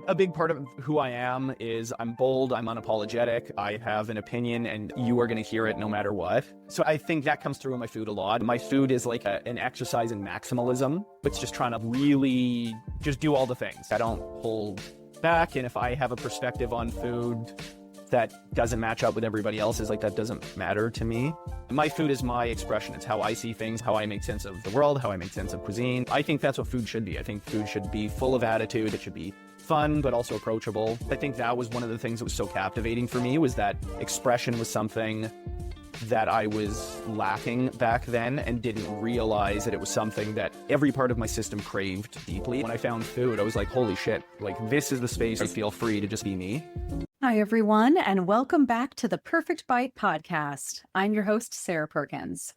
A big part of who I am is I'm bold, I'm unapologetic, I have an opinion, and you are going to hear it no matter what. So I think that comes through in my food a lot. My food is like an exercise in maximalism. It's just trying to really just do all the things. I don't hold back, and if I have a perspective on food that doesn't match up with everybody else's, like, that doesn't matter to me. My food is my expression. It's how I see things, how I make sense of the world, how I make sense of cuisine. I think that's what food should be. I think food should be full of attitude. It should be fun, but also approachable. I think that was one of the things that was so captivating for me, was that expression was something that I was lacking back then and didn't realize that it was something that every part of my system craved deeply. When I found food, I was like, holy shit, like, this is the space I feel free to just be me. Hi, everyone, and welcome back to the Perfect Bite podcast. I'm your host, Sarah Perkins.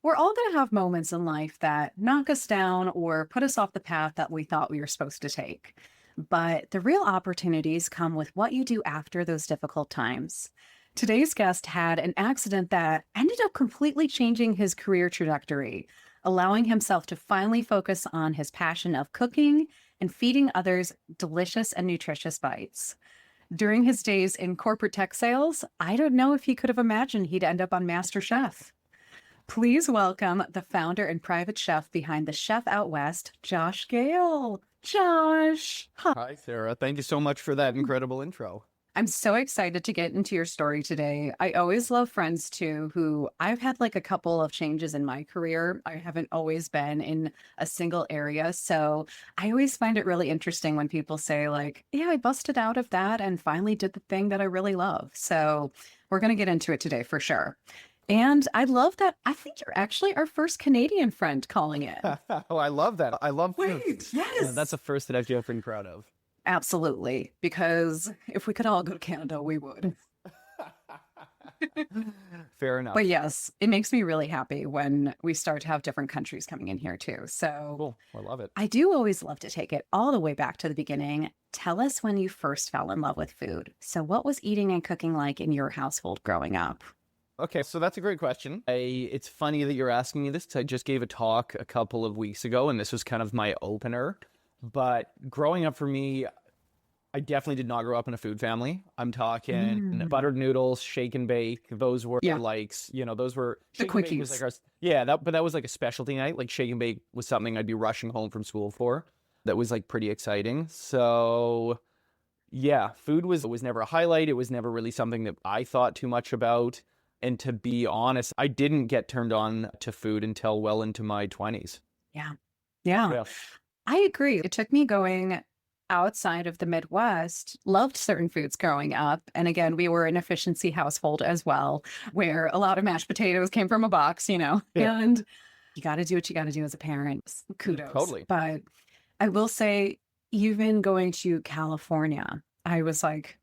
We're all going to have moments in life that knock us down or put us off the path that we thought we were supposed to take. But the real opportunities come with what you do after those difficult times. Today's guest had an accident that ended up completely changing his career trajectory, allowing himself to finally focus on his passion of cooking and feeding others delicious and nutritious bites. During his days in corporate tech sales, I don't know if he could have imagined he'd end up on MasterChef. Please welcome the founder and private chef behind the Chef Out West, Josh Gale. Josh. Hi, Sarah. Thank you so much for that incredible intro. I'm so excited to get into your story today. I always love friends too, who I've had like a couple of changes in my career. I haven't always been in a single area. So I always find it really interesting when people say like, yeah, I busted out of that and finally did the thing that I really love. So we're going to get into it today for sure. And I love that. I think you're actually our first Canadian friend calling it. Oh, I love that. I love food. Wait, yes. Yeah, that's the first that I've ever been proud of. Absolutely. Because if we could all go to Canada, we would. Fair enough. But yes, it makes me really happy when we start to have different countries coming in here too. So Cool. I love it. I do always love to take it all the way back to the beginning. Tell us when you first fell in love with food. So what was eating and cooking like in your household growing up? Okay, so that's a great question. It's funny that you're asking me this, because I just gave a talk a couple of weeks ago, and this was kind of my opener. But growing up for me, I definitely did not grow up in a food family. I'm talking buttered noodles, shake and bake. Those were those were the quickies. Was like but that was like a specialty night. Like, shake and bake was something I'd be rushing home from school for. That was like pretty exciting. So yeah, food was never a highlight. It was never really something that I thought too much about. And to be honest, I didn't get turned on to food until well into my 20s. Yeah. I agree. It took me going outside of the Midwest, loved certain foods growing up. And again, we were an efficiency household as well, where a lot of mashed potatoes came from a box, and you got to do what you got to do as a parent. Kudos. Totally. But I will say, even going to California, I was like,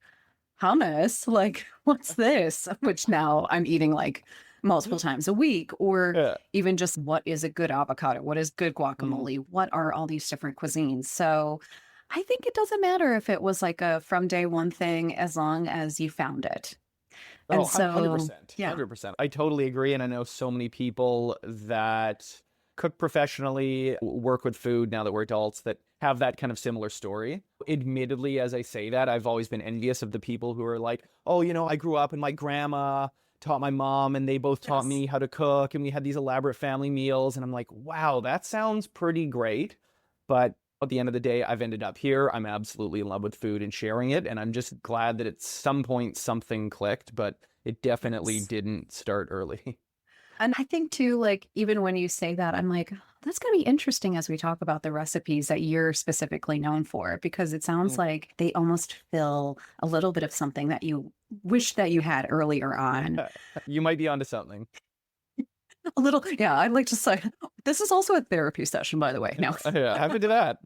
hummus, like, what's this? Which now I'm eating like multiple times a week, or even just what is a good avocado? What is good guacamole? What are all these different cuisines? So I think it doesn't matter if it was like a from day one thing, as long as you found it. And 100%. 100%. I totally agree. And I know so many people that cook professionally, work with food now that we're adults, that have that kind of similar story. Admittedly, as I say that, I've always been envious of the people who are like, oh, I grew up and my grandma taught my mom and they both taught me how to cook, and we had these elaborate family meals. And I'm like, wow, that sounds pretty great. But at the end of the day, I've ended up here. I'm absolutely in love with food and sharing it. And I'm just glad that at some point something clicked, but it definitely didn't start early. And I think too, like, even when you say that, I'm like, that's going to be interesting as we talk about the recipes that you're specifically known for, because it sounds like they almost fill a little bit of something that you wish that you had earlier on. You might be onto something. A little. Yeah, I'd like to say this is also a therapy session, by the way. No. Yeah, happy to that.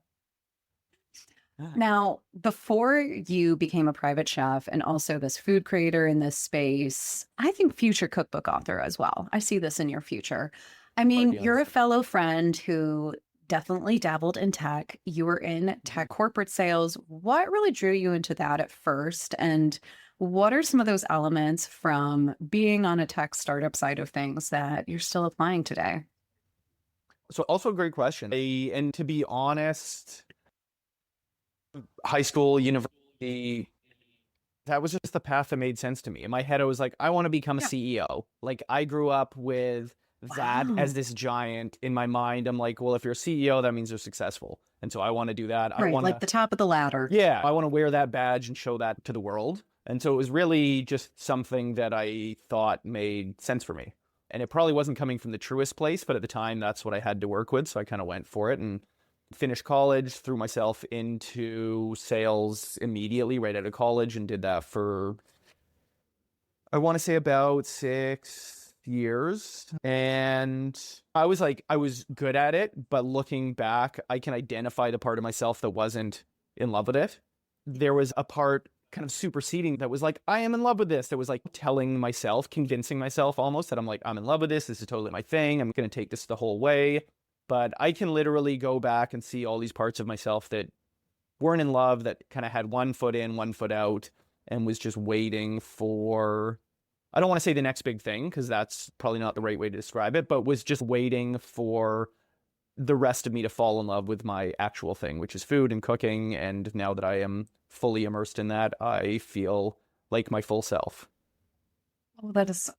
Now, before you became a private chef and also this food creator in this space, I think future cookbook author as well. I see this in your future. I mean, you're a fellow friend who definitely dabbled in tech. You were in tech corporate sales. What really drew you into that at first? And what are some of those elements from being on a tech startup side of things that you're still applying today? So also a great question. And to be honest, high school, university, that was just the path that made sense to me. In my head, I was like, I want to become a Yeah. CEO. Like, I grew up with that as Wow. this giant in my mind. I'm like, well, if you're a CEO, that means you're successful. And so I want to do that. I Right. want Like to, the top of the ladder. yeah, I want to wear that badge and show that to the world. And so it was really just something that I thought made sense for me. And it probably wasn't coming from the truest place, but at the time, that's what I had to work with. So I kind of went for it and finished college, threw myself into sales immediately right out of college and did that for, I want to say about 6 years. And I was like, I was good at it, but looking back, I can identify the part of myself that wasn't in love with it. There was a part kind of superseding that was like, I am in love with this. That was like telling myself, convincing myself almost that I'm like, I'm in love with this. This is totally my thing. I'm going to take this the whole way. But I can literally go back and see all these parts of myself that weren't in love, that kind of had one foot in, one foot out, and was just waiting for, I don't want to say the next big thing, because that's probably not the right way to describe it, but was just waiting for the rest of me to fall in love with my actual thing, which is food and cooking. And now that I am fully immersed in that, I feel like my full self. Oh, that's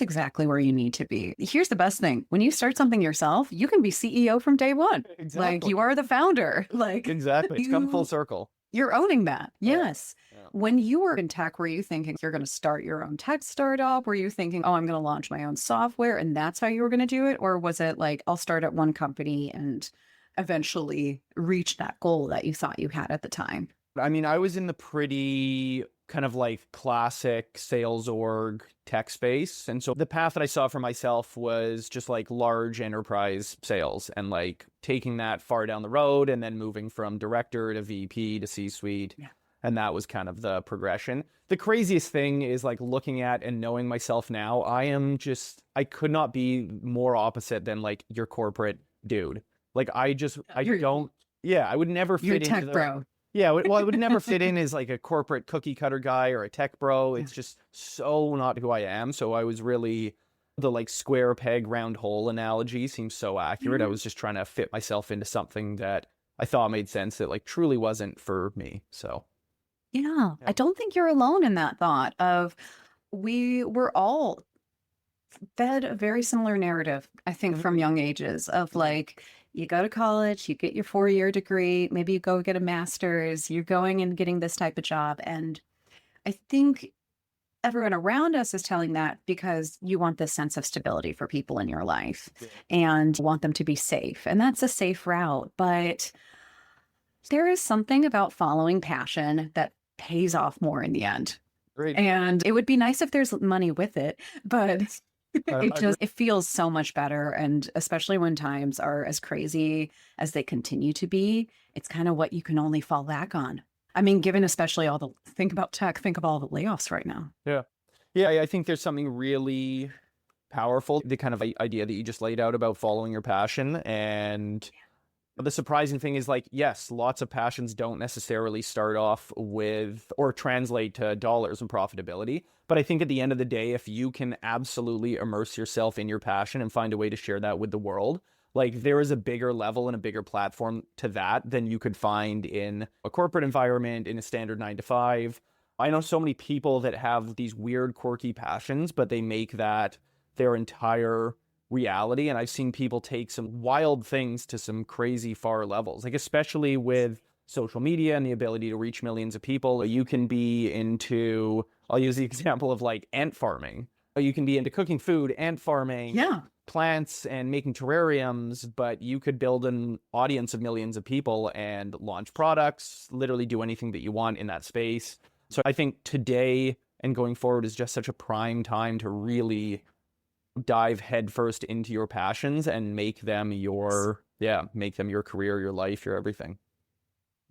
exactly where you need to be. Here's the best thing. When you start something yourself, you can be CEO from day one. Like Exactly. you are the founder. Like Exactly. It's come full you circle. you're owning that. Yeah. Yes. Yeah. When you were in tech, were you thinking you're going to start your own tech startup? Were you thinking, oh, I'm going to launch my own software and that's how you were going to do it? Or was it like, I'll start at one company and eventually reach that goal that you thought you had at the time? I mean, I was in the pretty kind of like classic sales org tech space. And so the path that I saw for myself was just like large enterprise sales and like taking that far down the road and then moving from director to VP to C-suite. Yeah. And that was kind of the progression. The craziest thing is like looking at and knowing myself now, I could not be more opposite than like your corporate dude. Like I don't, yeah, I would never You're fit into tech bro. yeah, well, I would never fit in as like a corporate cookie cutter guy or a tech bro. It's just so not who I am. So I was really, the like square peg round hole analogy seems so accurate. I was just trying to fit myself into something that I thought made sense that like truly wasn't for me. So Yeah, yeah. I don't think you're alone in that thought of we were all fed a very similar narrative, I think, from young ages of like, you go to college, you get your 4-year degree, maybe you go get a master's, you're going and getting this type of job. And I think everyone around us is telling that because you want this sense of stability for people in your life Yeah. and you want them to be safe. And that's a safe route. But there is something about following passion that pays off more in the end. Great. And it would be nice if there's money with it, but I it feels so much better. And especially when times are as crazy as they continue to be, it's kind of what you can only fall back on. I mean, given especially think about tech, think of all the layoffs right now. Yeah. Yeah, I think there's something really powerful, the kind of idea that you just laid out about following your passion. And the surprising thing is like, yes, lots of passions don't necessarily start off with or translate to dollars and profitability. But I think at the end of the day, if you can absolutely immerse yourself in your passion and find a way to share that with the world, like there is a bigger level and a bigger platform to that than you could find in a corporate environment, in a standard 9 to 5. I know so many people that have these weird, quirky passions, but they make that their entire reality. And I've seen people take some wild things to some crazy far levels, like especially with social media and the ability to reach millions of people. You can be into, I'll use the example of like ant farming. You can be into cooking food, ant farming, Yeah. plants and making terrariums, but you could build an audience of millions of people and launch products, literally do anything that you want in that space. So I think today and going forward is just such a prime time to really dive headfirst into your passions and make them your career, your life, your everything.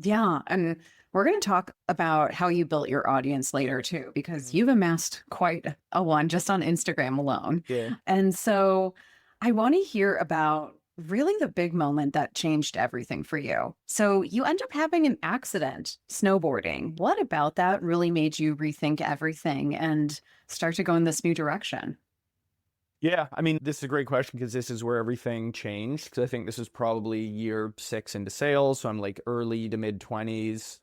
Yeah. And we're going to talk about how you built your audience later too, because you've amassed quite a one just on Instagram alone. Yeah. And so I want to hear about really the big moment that changed everything for you. So you end up having an accident snowboarding. What about that really made you rethink everything and start to go in this new direction? Yeah, I mean, this is a great question because this is where everything changed. Because I think this is probably year 6 into sales, so I'm like early to mid 20s.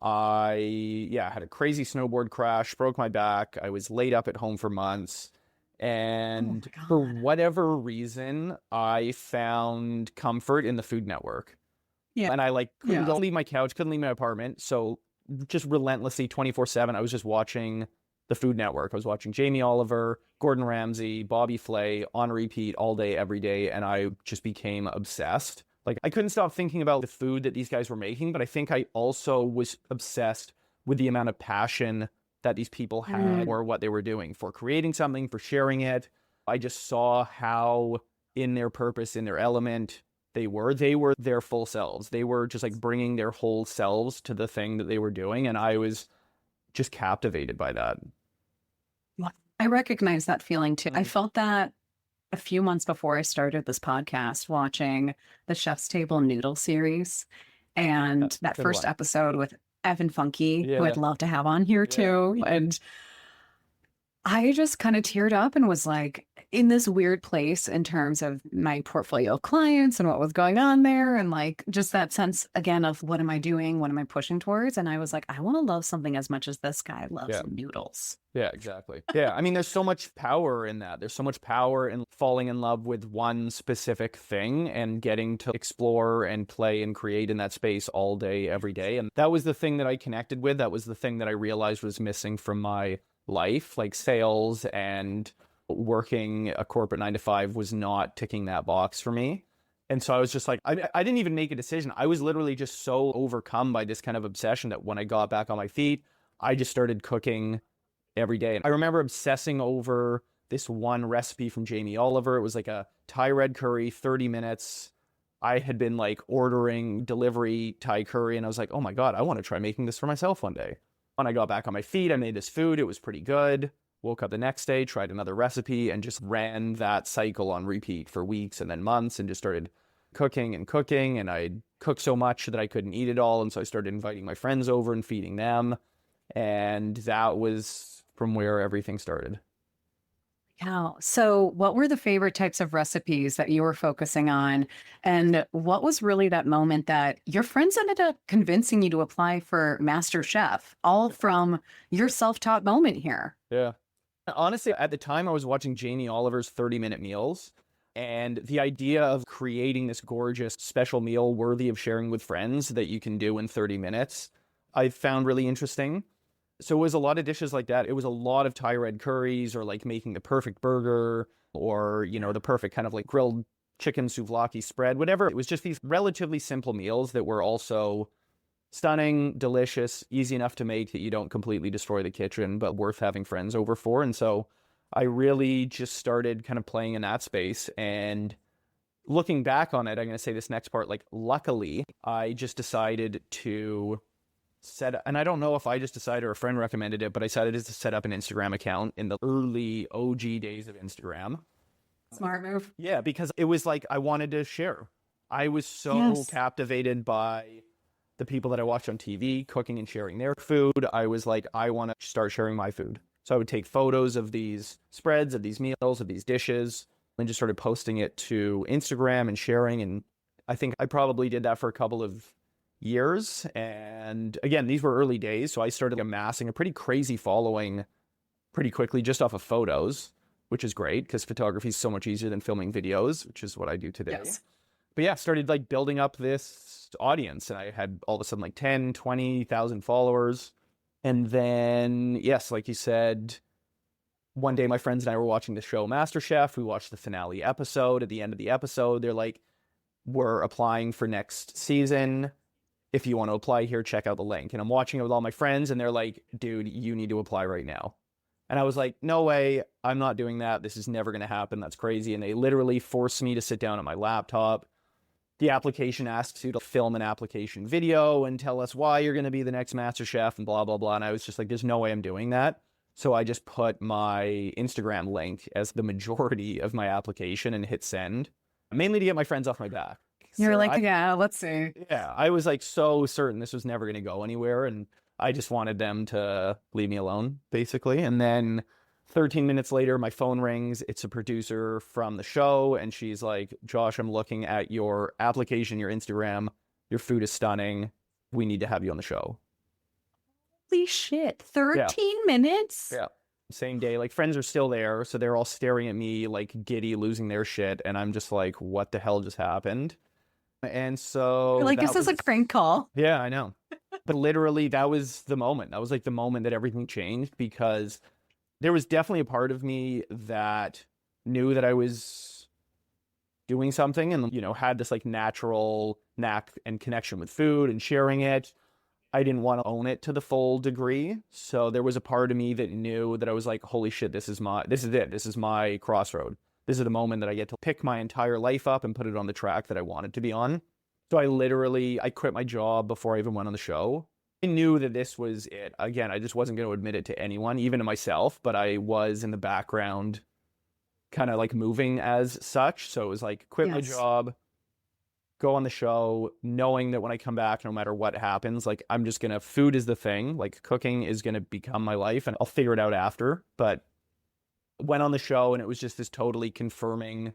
Yeah, had a crazy snowboard crash, broke my back. I was laid up at home for months. Oh And my for God. whatever reason, I found comfort in the Food Network. Yeah. And I like couldn't Yeah. leave my couch, couldn't leave my apartment. So just relentlessly 24/7, I was just watching the Food Network. I was watching Jamie Oliver, Gordon Ramsay, Bobby Flay on repeat all day, every day. And I just became obsessed. Like I couldn't stop thinking about the food that these guys were making, but I think I also was obsessed with the amount of passion that these people had Mm. for what they were doing, for creating something, for sharing it. I just saw how in their purpose, in their element, they were their full selves. They were just like bringing their whole selves to the thing that they were doing, and I was just captivated by that. Well, I recognize that feeling too. I Mhm. felt that a few months before I started this podcast, watching the Chef's Table Noodle series. Yeah, And that good first one. episode with Evan Funky, who I'd Yeah, love to have on here yeah, too. And I just kind of teared up and was like in this weird place in terms of my portfolio of clients and what was going on there. And like just that sense again of what am I doing? What am I pushing towards? And I was like, I want to love something as much as this guy loves yeah. noodles. Yeah, exactly. Yeah, I mean, there's so much power in that. There's so much power in falling in love with one specific thing and getting to explore and play and create in that space all day, every day. And that was the thing that I connected with. That was the thing that I realized was missing from my life. Like sales and working a corporate 9 to 5 was not ticking that box for me. And so I was just like, I didn't even make a decision. I was literally just so overcome by this kind of obsession that when I got back on my feet, I just started cooking every day. And I remember obsessing over this one recipe from Jamie Oliver. It was like a Thai red curry, 30 minutes. I had been like ordering delivery Thai curry, and I was like, oh my God, I want to try making this for myself one day. When I got back on my feet, I made this food. It was pretty good. Woke up the next day, tried another recipe, and just ran that cycle on repeat for weeks and then months, and just started cooking and cooking. And I'd cook so much that I couldn't eat it all. And so I started inviting my friends over and feeding them. And that was from where everything started. Yeah. So, what were the favorite types of recipes that you were focusing on? And what was really that moment that your friends ended up convincing you to apply for MasterChef, all from your self taught moment here? Yeah. Honestly, at the time, I was watching Jamie Oliver's 30-minute meals, and the idea of creating this gorgeous special meal worthy of sharing with friends that you can do in 30 minutes, I found really interesting. So it was a lot of dishes like that. It was a lot of Thai red curries or like making the perfect burger or, the perfect kind of like grilled chicken souvlaki spread, whatever. It was just these relatively simple meals that were also stunning, delicious, easy enough to make that you don't completely destroy the kitchen, but worth having friends over for. And so I really just started kind of playing in that space. And looking back on it, I'm going to say this next part, like, luckily, I just decided to and I don't know if I just decided or a friend recommended it, but I decided to set up an Instagram account in the early OG days of Instagram. Smart move. Yeah, because it was like I wanted to share. I was so Yes. captivated by the people that I watched on TV cooking and sharing their food. I was like, I want to start sharing my food. So I would take photos of these spreads, of these meals, of these dishes, and just started posting it to Instagram and sharing. And I think I probably did that for a couple of years. And again, these were early days. So I started amassing a pretty crazy following pretty quickly just off of photos, which is great because photography is so much easier than filming videos, which is what I do today. Yes. But yeah, started like building up this audience, and I had all of a sudden like 10, 20,000 followers. And then, yes, like you said, one day my friends and I were watching the show MasterChef. We watched the finale episode. At the end of the episode, they're like, we're applying for next season. If you want to apply here, check out the link. And I'm watching it with all my friends, and they're like, dude, you need to apply right now. And I was like, no way, I'm not doing that. This is never going to happen. That's crazy. And they literally forced me to sit down at my laptop. The application asks you to film an application video and tell us why you're going to be the next MasterChef and blah, blah, blah. And I was just like, there's no way I'm doing that. So I just put my Instagram link as the majority of my application and hit send, mainly to get my friends off my back. You're So like, yeah, let's see. yeah, I was like so certain this was never going to go anywhere. And I just wanted them to leave me alone, basically. And then 13 minutes later, my phone rings. It's a producer from the show. And she's like, Josh, I'm looking at your application, your Instagram. Your food is stunning. We need to have you on the show. Holy shit. 13 Yeah. minutes? Yeah. Same day. Like, friends are still there. So they're all staring at me like giddy, losing their shit. And I'm just like, what the hell just happened? And so You're like, is this a prank call? Yeah, I know. But literally, that was the moment. That was like the moment that everything changed, because there was definitely a part of me that knew that I was doing something and, had this like natural knack and connection with food and sharing it. I didn't want to own it to the full degree. So there was a part of me that knew that I was like, holy shit, this is it. This is my crossroad. This is the moment that I get to pick my entire life up and put it on the track that I wanted to be on. So I quit my job before I even went on the show. I knew that this was it. Again, I just wasn't going to admit it to anyone, even to myself, but I was in the background kind of like moving as such. So it was like, quit my job, go on the show, knowing that when I come back, no matter what happens, like I'm just going to, food is the thing, like cooking is going to become my life and I'll figure it out after. But went on the show and it was just this totally confirming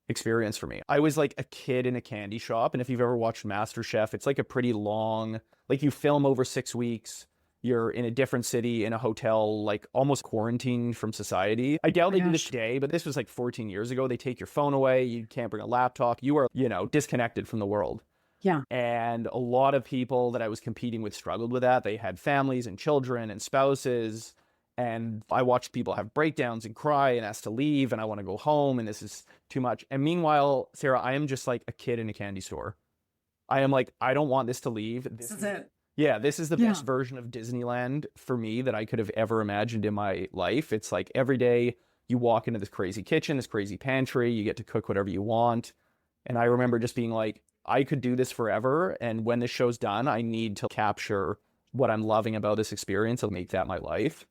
experience for me. I was like a kid in a candy shop. And if you've ever watched MasterChef, it's like a pretty long, like you film over 6 weeks. You're in a different city in a hotel, like almost quarantined from society. I doubt they do this today, but this was like 14 years ago. They take your phone away. You can't bring a laptop. You are, disconnected from the world. Yeah. And a lot of people that I was competing with struggled with that. They had families and children and spouses. And I watched people have breakdowns and cry and ask to leave. And I want to go home. And this is too much. And meanwhile, Sarah, I am just like a kid in a candy store. I am like, I don't want this to leave. This is it. Yeah, this is the best version of Disneyland for me that I could have ever imagined in my life. It's like every day you walk into this crazy kitchen, this crazy pantry, you get to cook whatever you want. And I remember just being like, I could do this forever. And when this show's done, I need to capture what I'm loving about this experience and make that my life.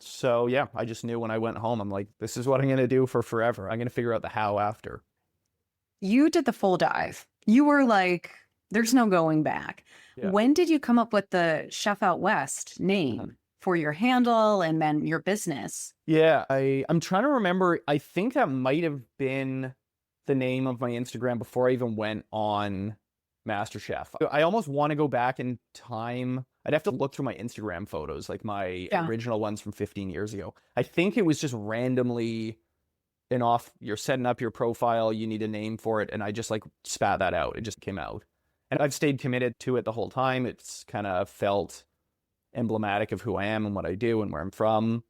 So yeah, I just knew when I went home, I'm like, this is what I'm going to do for forever. I'm going to figure out the how after. You did the full dive. You were like, there's no going back. Yeah. When did you come up with the Chef Out West name for your handle and then your business? Yeah, I'm trying to remember. I think that might have been the name of my Instagram before I even went on MasterChef. I almost want to go back in time. I'd have to look through my Instagram photos, like my original ones from 15 years ago. I think it was just randomly you're setting up your profile, you need a name for it, and I just like spat that out. It just came out. And I've stayed committed to it the whole time. It's kind of felt emblematic of who I am and what I do and where I'm from.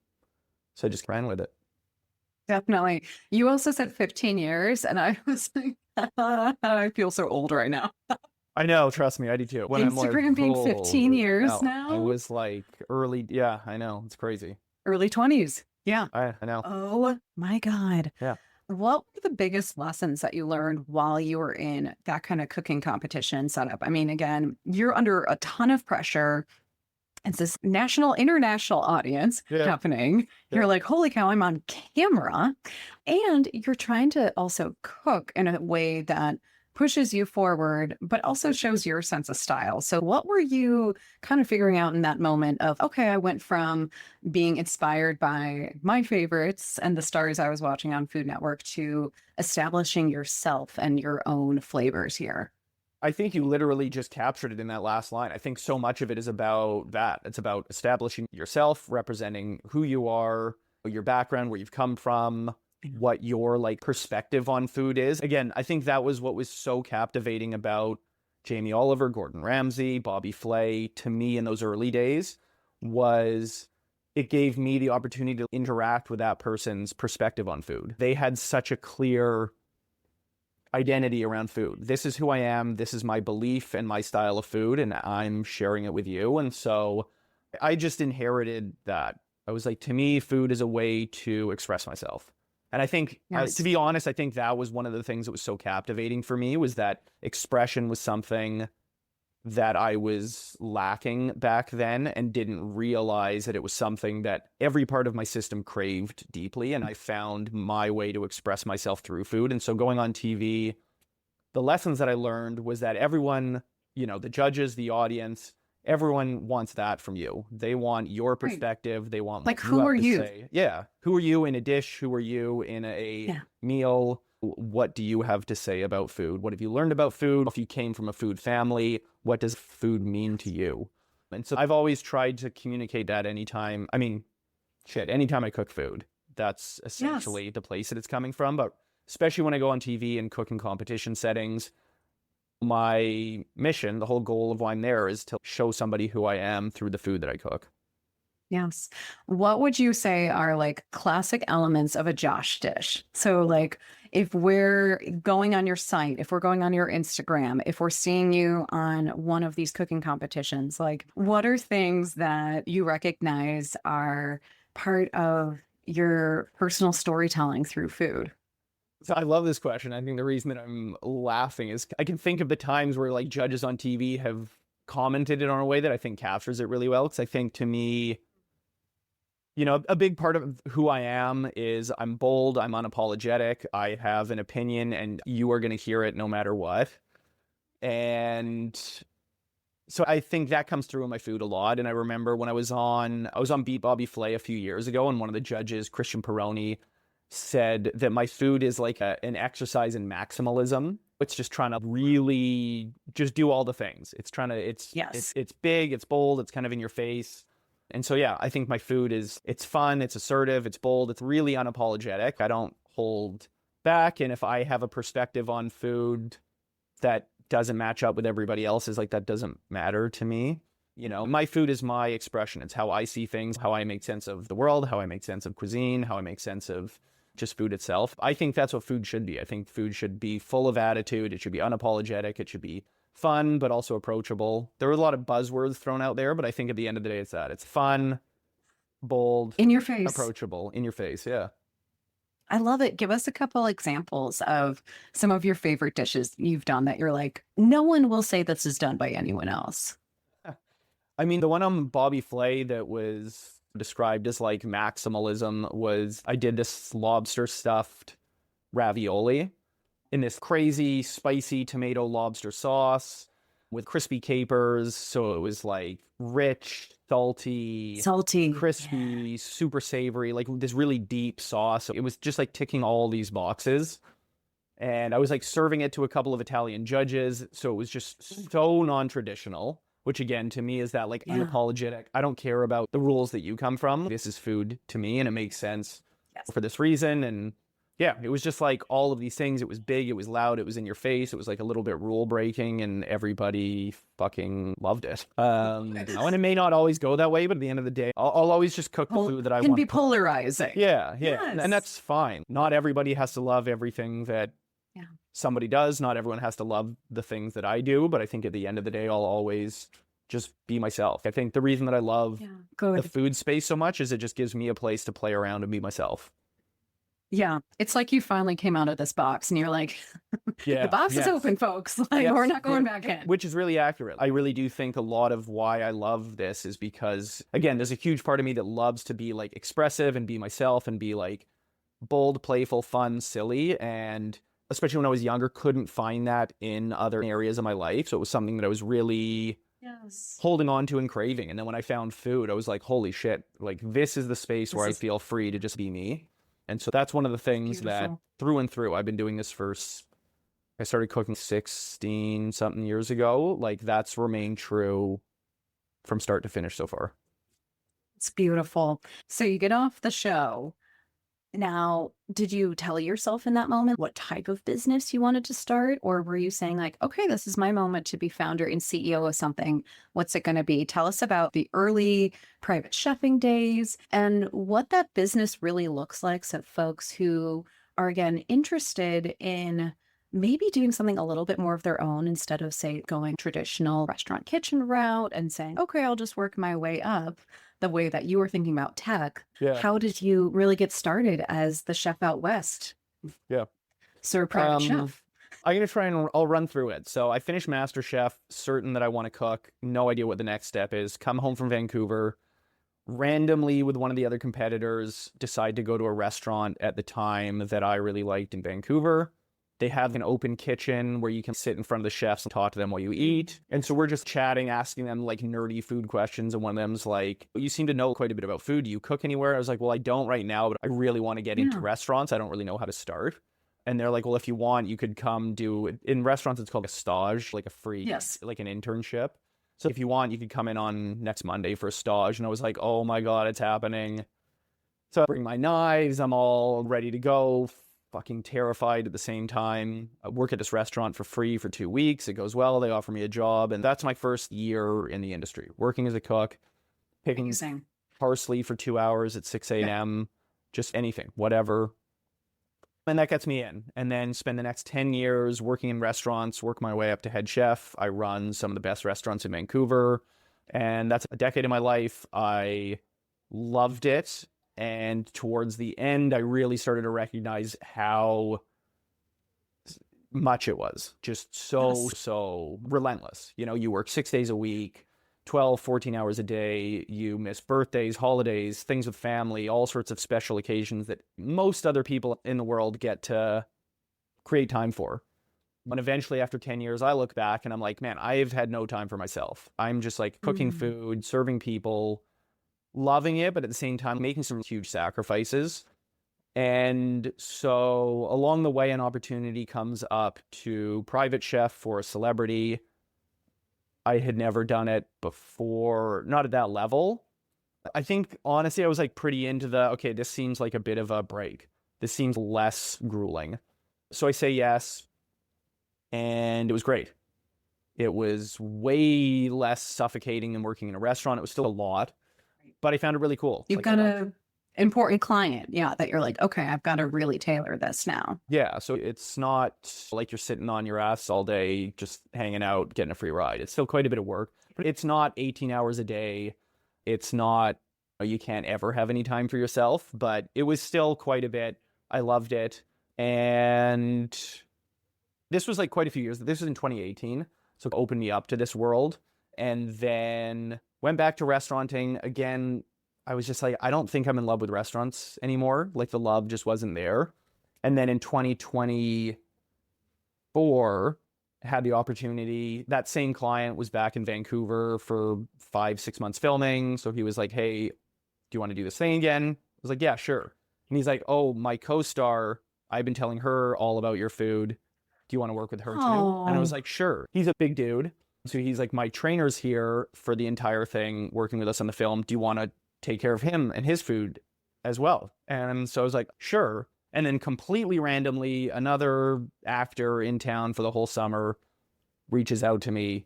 So I just ran with it. Definitely. You also said 15 years, and I was like, I feel so old right now. I know, trust me, I do too. When Instagram I'm like, being 15 years now. I was like early, yeah, I know, it's crazy. Early 20s. Yeah. I know. Oh my God. Yeah. What were the biggest lessons that you learned while you were in that kind of cooking competition setup? I mean, again, you're under a ton of pressure. It's this national, international audience happening. Yeah. You're like, holy cow, I'm on camera. And you're trying to also cook in a way that pushes you forward, but also shows your sense of style. So what were you kind of figuring out in that moment of, okay, I went from being inspired by my favorites and the stars I was watching on Food Network to establishing yourself and your own flavors here? I think you literally just captured it in that last line. I think so much of it is about that. It's about establishing yourself, representing who you are, your background, where you've come from, what your like perspective on food is. Again, I think that was what was so captivating about Jamie Oliver, Gordon Ramsay, Bobby Flay to me in those early days, was it gave me the opportunity to interact with that person's perspective on food. They had such a clear identity around food. This is who I am. This is my belief and my style of food, and I'm sharing it with you. And so I just inherited that. I was like, to me, food is a way to express myself. And I think, to be honest, I think that was one of the things that was so captivating for me, was that expression was something that I was lacking back then and didn't realize that it was something that every part of my system craved deeply. And I found my way to express myself through food. And so going on TV, the lessons that I learned was that everyone, the judges, the audience, everyone wants that from you. They want your Right. perspective. They want Like, what who you have are to you? say. Yeah. Who are you in a dish? Who are you in a Yeah. meal? What do you have to say about food? What have you learned about food? If you came from a food family, what does food mean to you? And so I've always tried to communicate that anytime. I mean, shit, anytime I cook food, that's Yes. essentially the place that it's coming from. But especially when I go on TV and cook in competition settings, my mission, the whole goal of why I'm there is to show somebody who I am through the food that I cook. Yes. What would you say are like classic elements of a Josh dish? So, like, if we're going on your site, if we're going on your Instagram, if we're seeing you on one of these cooking competitions, like, what are things that you recognize are part of your personal storytelling through food? So I love this question. I think the reason that I'm laughing is I can think of the times where like judges on TV have commented it on a way that I think captures it really well. Because I think to me, a big part of who I am is I'm bold, I'm unapologetic, I have an opinion, and you are going to hear it no matter what. And so I think that comes through in my food a lot. And I remember when I was on Beat Bobby Flay a few years ago, and one of the judges, Christian Peroni, said that my food is like an exercise in maximalism. It's just trying to really just do all the things. It's trying to, Yes. it's big, it's bold, it's kind of in your face. And so, yeah, I think my food it's fun, it's assertive, it's bold, it's really unapologetic. I don't hold back. And if I have a perspective on food that doesn't match up with everybody else's, like that doesn't matter to me. My food is my expression. It's how I see things, how I make sense of the world, how I make sense of cuisine, how I make sense of just food itself. I think that's what food should be. I think food should be full of attitude. It should be unapologetic. It should be fun, but also approachable. There are a lot of buzzwords thrown out there, but I think at the end of the day, it's that. It's fun, bold, In your face. approachable, in your face. Yeah. I love it. Give us a couple examples of some of your favorite dishes you've done that you're like, no one will say this is done by anyone else. I mean, the one on Bobby Flay that was described as like maximalism was I did this lobster stuffed ravioli in this crazy spicy tomato lobster sauce with crispy capers. So it was like rich, salty, crispy, Yeah. super savory, like this really deep sauce. It was just like ticking all these boxes. And I was like serving it to a couple of Italian judges. So it was just so non-traditional, which again, to me is that like Yeah. unapologetic. I don't care about the rules that you come from. This is food to me and it makes sense Yes. for this reason. And yeah, it was just like all of these things. It was big, it was loud, it was in your face. It was like a little bit rule breaking and everybody fucking loved it. And it may not always go that way, but at the end of the day, I'll always just cook the food that I Can want be to cook. polarizing. Yeah. Yes. And that's fine. Not everybody has to love everything that Yeah. somebody does. Not everyone has to love the things that I do, but I think at the end of the day, I'll always just be myself. I think the reason that I love Yeah. the Good. food space so much is it just gives me a place to play around and be myself. Yeah. It's like you finally came out of this box and you're like, Yeah. the box is yes. open, folks. Like, Yes. we're not going back in. Which is really accurate. I really do think a lot of why I love this is because, again, there's a huge part of me that loves to be like expressive and be myself and be like bold, playful, fun, silly. And especially when I was younger, couldn't find that in other areas of my life. So it was something that I was really Yes. holding on to and craving. And then when I found food, I was like, holy shit, like this is the space where I feel free to just be me. And so that's one of the things that Beautiful. through and through, I've been doing this I started cooking 16 something years ago. Like that's remained true from start to finish so far. It's beautiful. So you get off the show. Now, did you tell yourself in that moment what type of business you wanted to start? Or were you saying, like, okay, this is my moment to be founder and CEO of something? What's it going to be? Tell us about the early private chefing days and what that business really looks like. So, folks who are, again, interested in maybe doing something a little bit more of their own instead of, say, going traditional restaurant kitchen route and saying, okay, I'll just work my way up the way that you were thinking about tech. Yeah. How did you really get started as the chef out west? Yeah. Sir private chef. I'm going to try and I'll run through it. So I finished MasterChef, certain that I want to cook, no idea what the next step is. Come home from Vancouver, randomly with one of the other competitors, decide to go to a restaurant at the time that I really liked in Vancouver. They have an open kitchen where you can sit in front of the chefs and talk to them while you eat. And so we're just chatting, asking them like nerdy food questions. And one of them's like, you seem to know quite a bit about food. Do you cook anywhere? I was like, well, I don't right now, but I really want to get into restaurants. I don't really know how to start. And they're like, well, if you want, you could come do, in restaurants, it's called a stage, like a free, like an internship. So if you want, you could come in on next Monday for a stage. And I was like, oh my God, it's happening. So I bring my knives. I'm all ready to go. Fucking terrified at the same time. I work at this restaurant for free for 2 weeks. It goes well. They offer me a job. And that's my first year in the industry, working as a cook, picking parsley for 2 hours at 6 a.m., just anything, whatever. And that gets me in. And then spend the next 10 years working in restaurants, work my way up to head chef. I run some of the best restaurants in Vancouver. And that's a decade of my life. I loved it. And towards the end, I really started to recognize how much it was. Just so relentless. You know, you work 6 days a week, 12, 14 hours a day. You miss birthdays, holidays, things with family, all sorts of special occasions that most other people in the world get to create time for. And eventually, after 10 years, I look back and I'm like, man, I've had no time for myself. I'm just like cooking food, serving people, loving it, but at the same time, making some huge sacrifices. And so along the way, an opportunity comes up to private chef for a celebrity. I had never done it before, not at that level. I think, honestly, I was like pretty into okay, this seems like a bit of a break. This seems less grueling. So I say yes, and it was great. It was way less suffocating than working in a restaurant. It was still a lot, but I found it really cool. You've got an important client, that you're like, okay, I've got to really tailor this now. Yeah, so it's not like you're sitting on your ass all day, just hanging out, getting a free ride. It's still quite a bit of work, but it's not 18 hours a day. It's not, you can't ever have any time for yourself, but it was still quite a bit. I loved it. And this was like quite a few years. This was in 2018. So it opened me up to this world. And then went back to restauranting again. I was just like, I don't think I'm in love with restaurants anymore. Like the love just wasn't there. And then in 2024, I had the opportunity. That same client was back in Vancouver for 5-6 months filming. So he was like, hey, do you want to do this thing again? I was like, yeah, sure. And he's like, oh, my co-star, I've been telling her all about your food. Do you want to work with her too? And I was like, sure. He's a big dude. So he's like, my trainer's here for the entire thing, working with us on the film. Do you want to take care of him and his food as well? And so I was like, sure. And then completely randomly, another actor in town for the whole summer reaches out to me.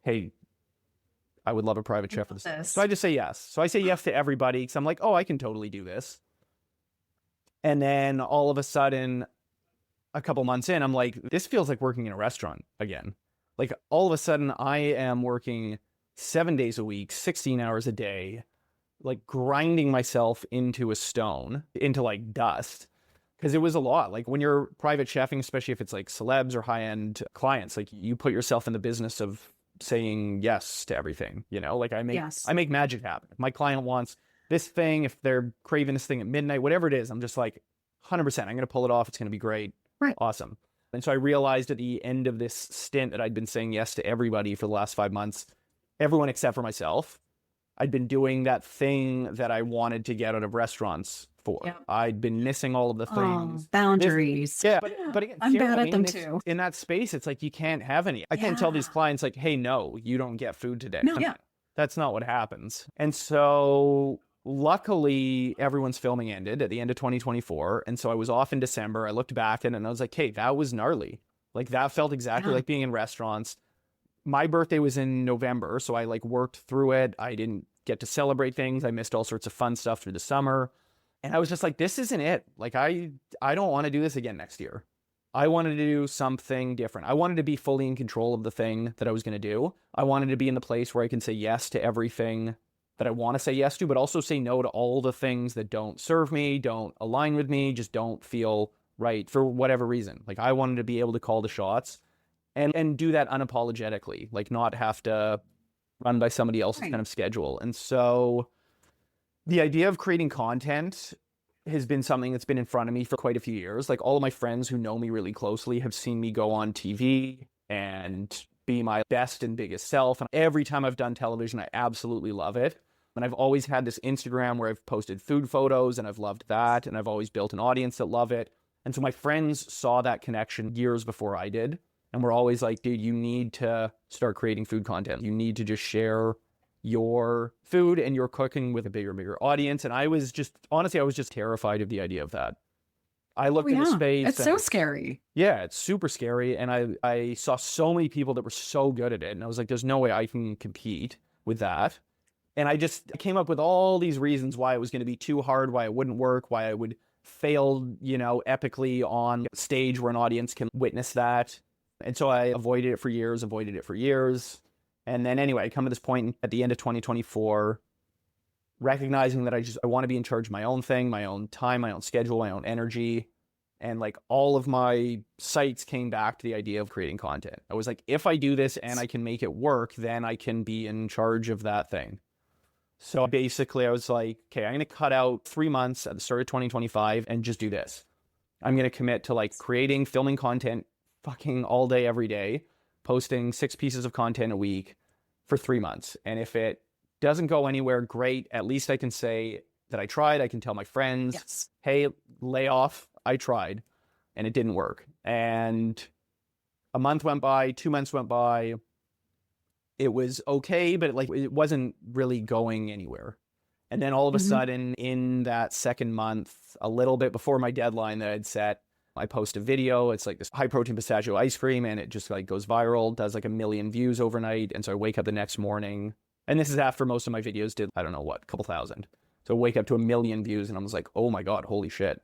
Hey, I would love a private chef for this. So I just say yes. So I say yes to everybody because I'm like, oh, I can totally do this. And then all of a sudden, a couple months in, I'm like, this feels like working in a restaurant again. Like all of a sudden I am working 7 days a week, 16 hours a day, like grinding myself into a stone, into like dust. Because it was a lot. Like when you're private chefing, especially if it's like celebs or high-end clients, like you put yourself in the business of saying yes to everything, like I make magic happen. If my client wants this thing, if they're craving this thing at midnight, whatever it is, I'm just like 100%, I'm going to pull it off. It's going to be great. Right. Awesome. And so I realized at the end of this stint that I'd been saying yes to everybody for the last 5 months, everyone except for myself. I'd been doing that thing that I wanted to get out of restaurants for. Yep. I'd been missing all of the things. Boundaries. But again, I'm bad at them too. In that space, it's like you can't have any. I can't tell these clients like, hey, no, you don't get food today. No, That's not what happens. And so luckily, everyone's filming ended at the end of 2024. And so I was off in December. I looked back at it and I was like, hey, that was gnarly. Like that felt exactly like being in restaurants. My birthday was in November, so I like worked through it. I didn't get to celebrate things. I missed all sorts of fun stuff through the summer. And I was just like, this isn't it. Like I don't want to do this again next year. I wanted to do something different. I wanted to be fully in control of the thing that I was going to do. I wanted to be in the place where I can say yes to everything that I want to say yes to, but also say no to all the things that don't serve me, don't align with me, just don't feel right for whatever reason. Like I wanted to be able to call the shots and do that unapologetically, like not have to run by somebody else's kind of schedule. And so the idea of creating content has been something that's been in front of me for quite a few years. Like all of my friends who know me really closely have seen me go on TV and be my best and biggest self. And every time I've done television, I absolutely love it. And I've always had this Instagram where I've posted food photos and I've loved that. And I've always built an audience that love it. And so my friends saw that connection years before I did. And we're always like, dude, you need to start creating food content. You need to just share your food and your cooking with a bigger and bigger audience. And I was just, honestly, I was just terrified of the idea of that. I looked in the space. It's so scary. Yeah, it's super scary. And I saw so many people that were so good at it. And I was like, there's no way I can compete with that. And I came up with all these reasons why it was going to be too hard, why it wouldn't work, why I would fail, epically on stage where an audience can witness that. And so I avoided it for years. And then anyway, I come to this point at the end of 2024, recognizing that I want to be in charge of my own thing, my own time, my own schedule, my own energy. And like all of my sights came back to the idea of creating content. I was like, if I do this and I can make it work, then I can be in charge of that thing. So basically I was like, okay, I'm going to cut out 3 months at the start of 2025 and just do this. I'm going to commit to like creating, filming content fucking all day, every day, posting 6 pieces of content a week for 3 months. And if it doesn't go anywhere, great. At least I can say that I tried. I can tell my friends, Yes. hey, lay off. I tried and it didn't work. And a month went by, 2 months went by. It was okay, but it wasn't really going anywhere. And then all of a sudden in that second month, a little bit before my deadline that I'd set, I post a video. It's like this high protein pistachio ice cream and it just like goes viral, does like 1 million views overnight. And so I wake up the next morning, and this is after most of my videos did, I don't know what, a couple thousand. So I wake up to 1 million views and I was like, oh my God, holy shit.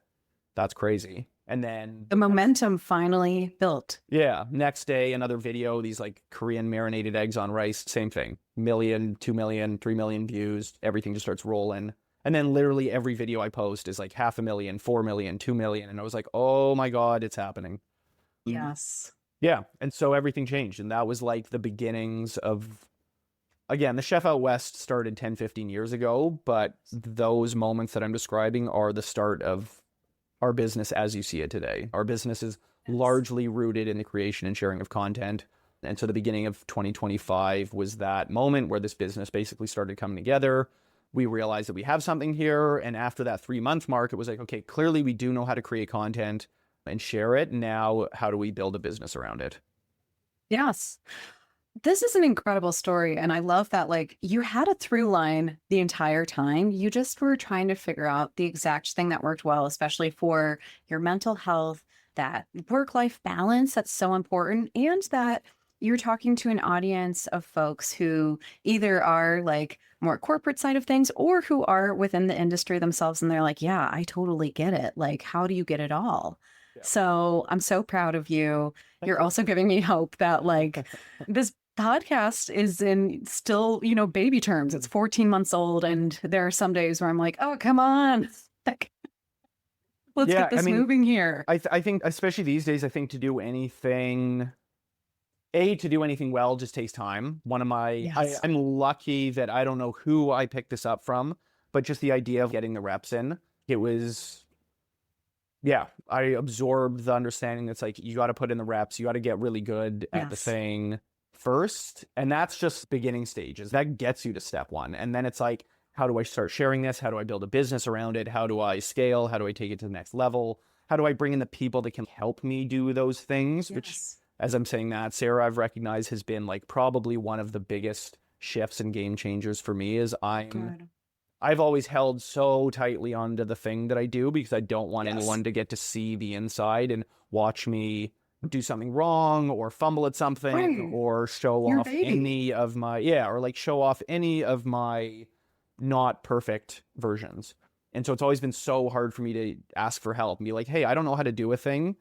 That's crazy. And then the momentum finally built. Yeah. Next day, another video, these like Korean marinated eggs on rice, same thing. 1 million, 2 million, 3 million views. Everything just starts rolling. And then literally every video I post is like 500,000, 4 million, 2 million. And I was like, oh my God, it's happening. Yes. Yeah. And so everything changed. And that was like the beginnings of, again, the Chef Out West started 10, 15 years ago. But those moments that I'm describing are the start of our business as you see it today. Our business is largely rooted in the creation and sharing of content. And so the beginning of 2025 was that moment where this business basically started coming together. We realized that we have something here. And after that 3-month mark, it was like, okay, clearly we do know how to create content and share it. Now, how do we build a business around it? Yes. This is an incredible story. And I love that, like, you had a through line the entire time. You just were trying to figure out the exact thing that worked well, especially for your mental health, that work-life balance that's so important, and that you're talking to an audience of folks who either are like more corporate side of things or who are within the industry themselves. And they're like, yeah, I totally get it. Like, how do you get it all? Yeah. So I'm so proud of you. You're also giving me hope that like this podcast is in still, baby terms. It's 14 months old. And there are some days where I'm like, oh, come on. Let's get this moving here. I think, especially these days, I think to do anything well just takes time. I'm lucky that I don't know who I picked this up from, but just the idea of getting the reps in, I absorbed the understanding that's like, you got to put in the reps, you got to get really good at the thing first. And that's just beginning stages. That gets you to step 1. And then it's like, how do I start sharing this? How do I build a business around it? How do I scale? How do I take it to the next level? How do I bring in the people that can help me do those things? Yes. Which, as I'm saying that, Sarah, I've recognized has been like probably one of the biggest shifts and game changers for me is I've always held so tightly onto the thing that I do because I don't want anyone to get to see the inside and watch me do something wrong or fumble at something or show off any of my not perfect versions. And so it's always been so hard for me to ask for help and be like, hey, I don't know how to do a thing.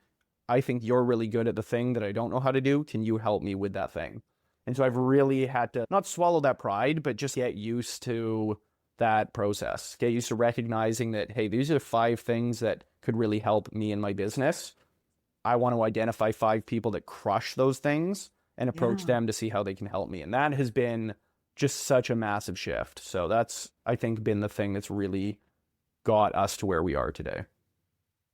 I think you're really good at the thing that I don't know how to do. Can you help me with that thing? And so I've really had to not swallow that pride, but just get used to that process. Get used to recognizing that, hey, these are 5 things that could really help me in my business. I want to identify 5 people that crush those things and approach them to see how they can help me. And that has been just such a massive shift. So that's, I think, been the thing that's really got us to where we are today.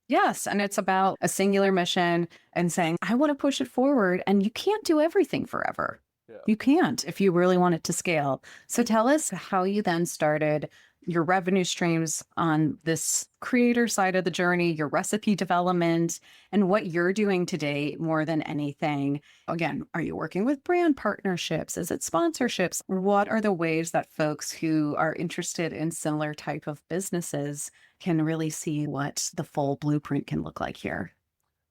Yes. And it's about a singular mission and saying, I want to push it forward. And you can't do everything forever. Yeah. You can't if you really want it to scale. So tell us how you then started your revenue streams on this creator side of the journey, your recipe development, and what you're doing today more than anything. Again, are you working with brand partnerships? Is it sponsorships? What are the ways that folks who are interested in similar type of businesses can really see what the full blueprint can look like here?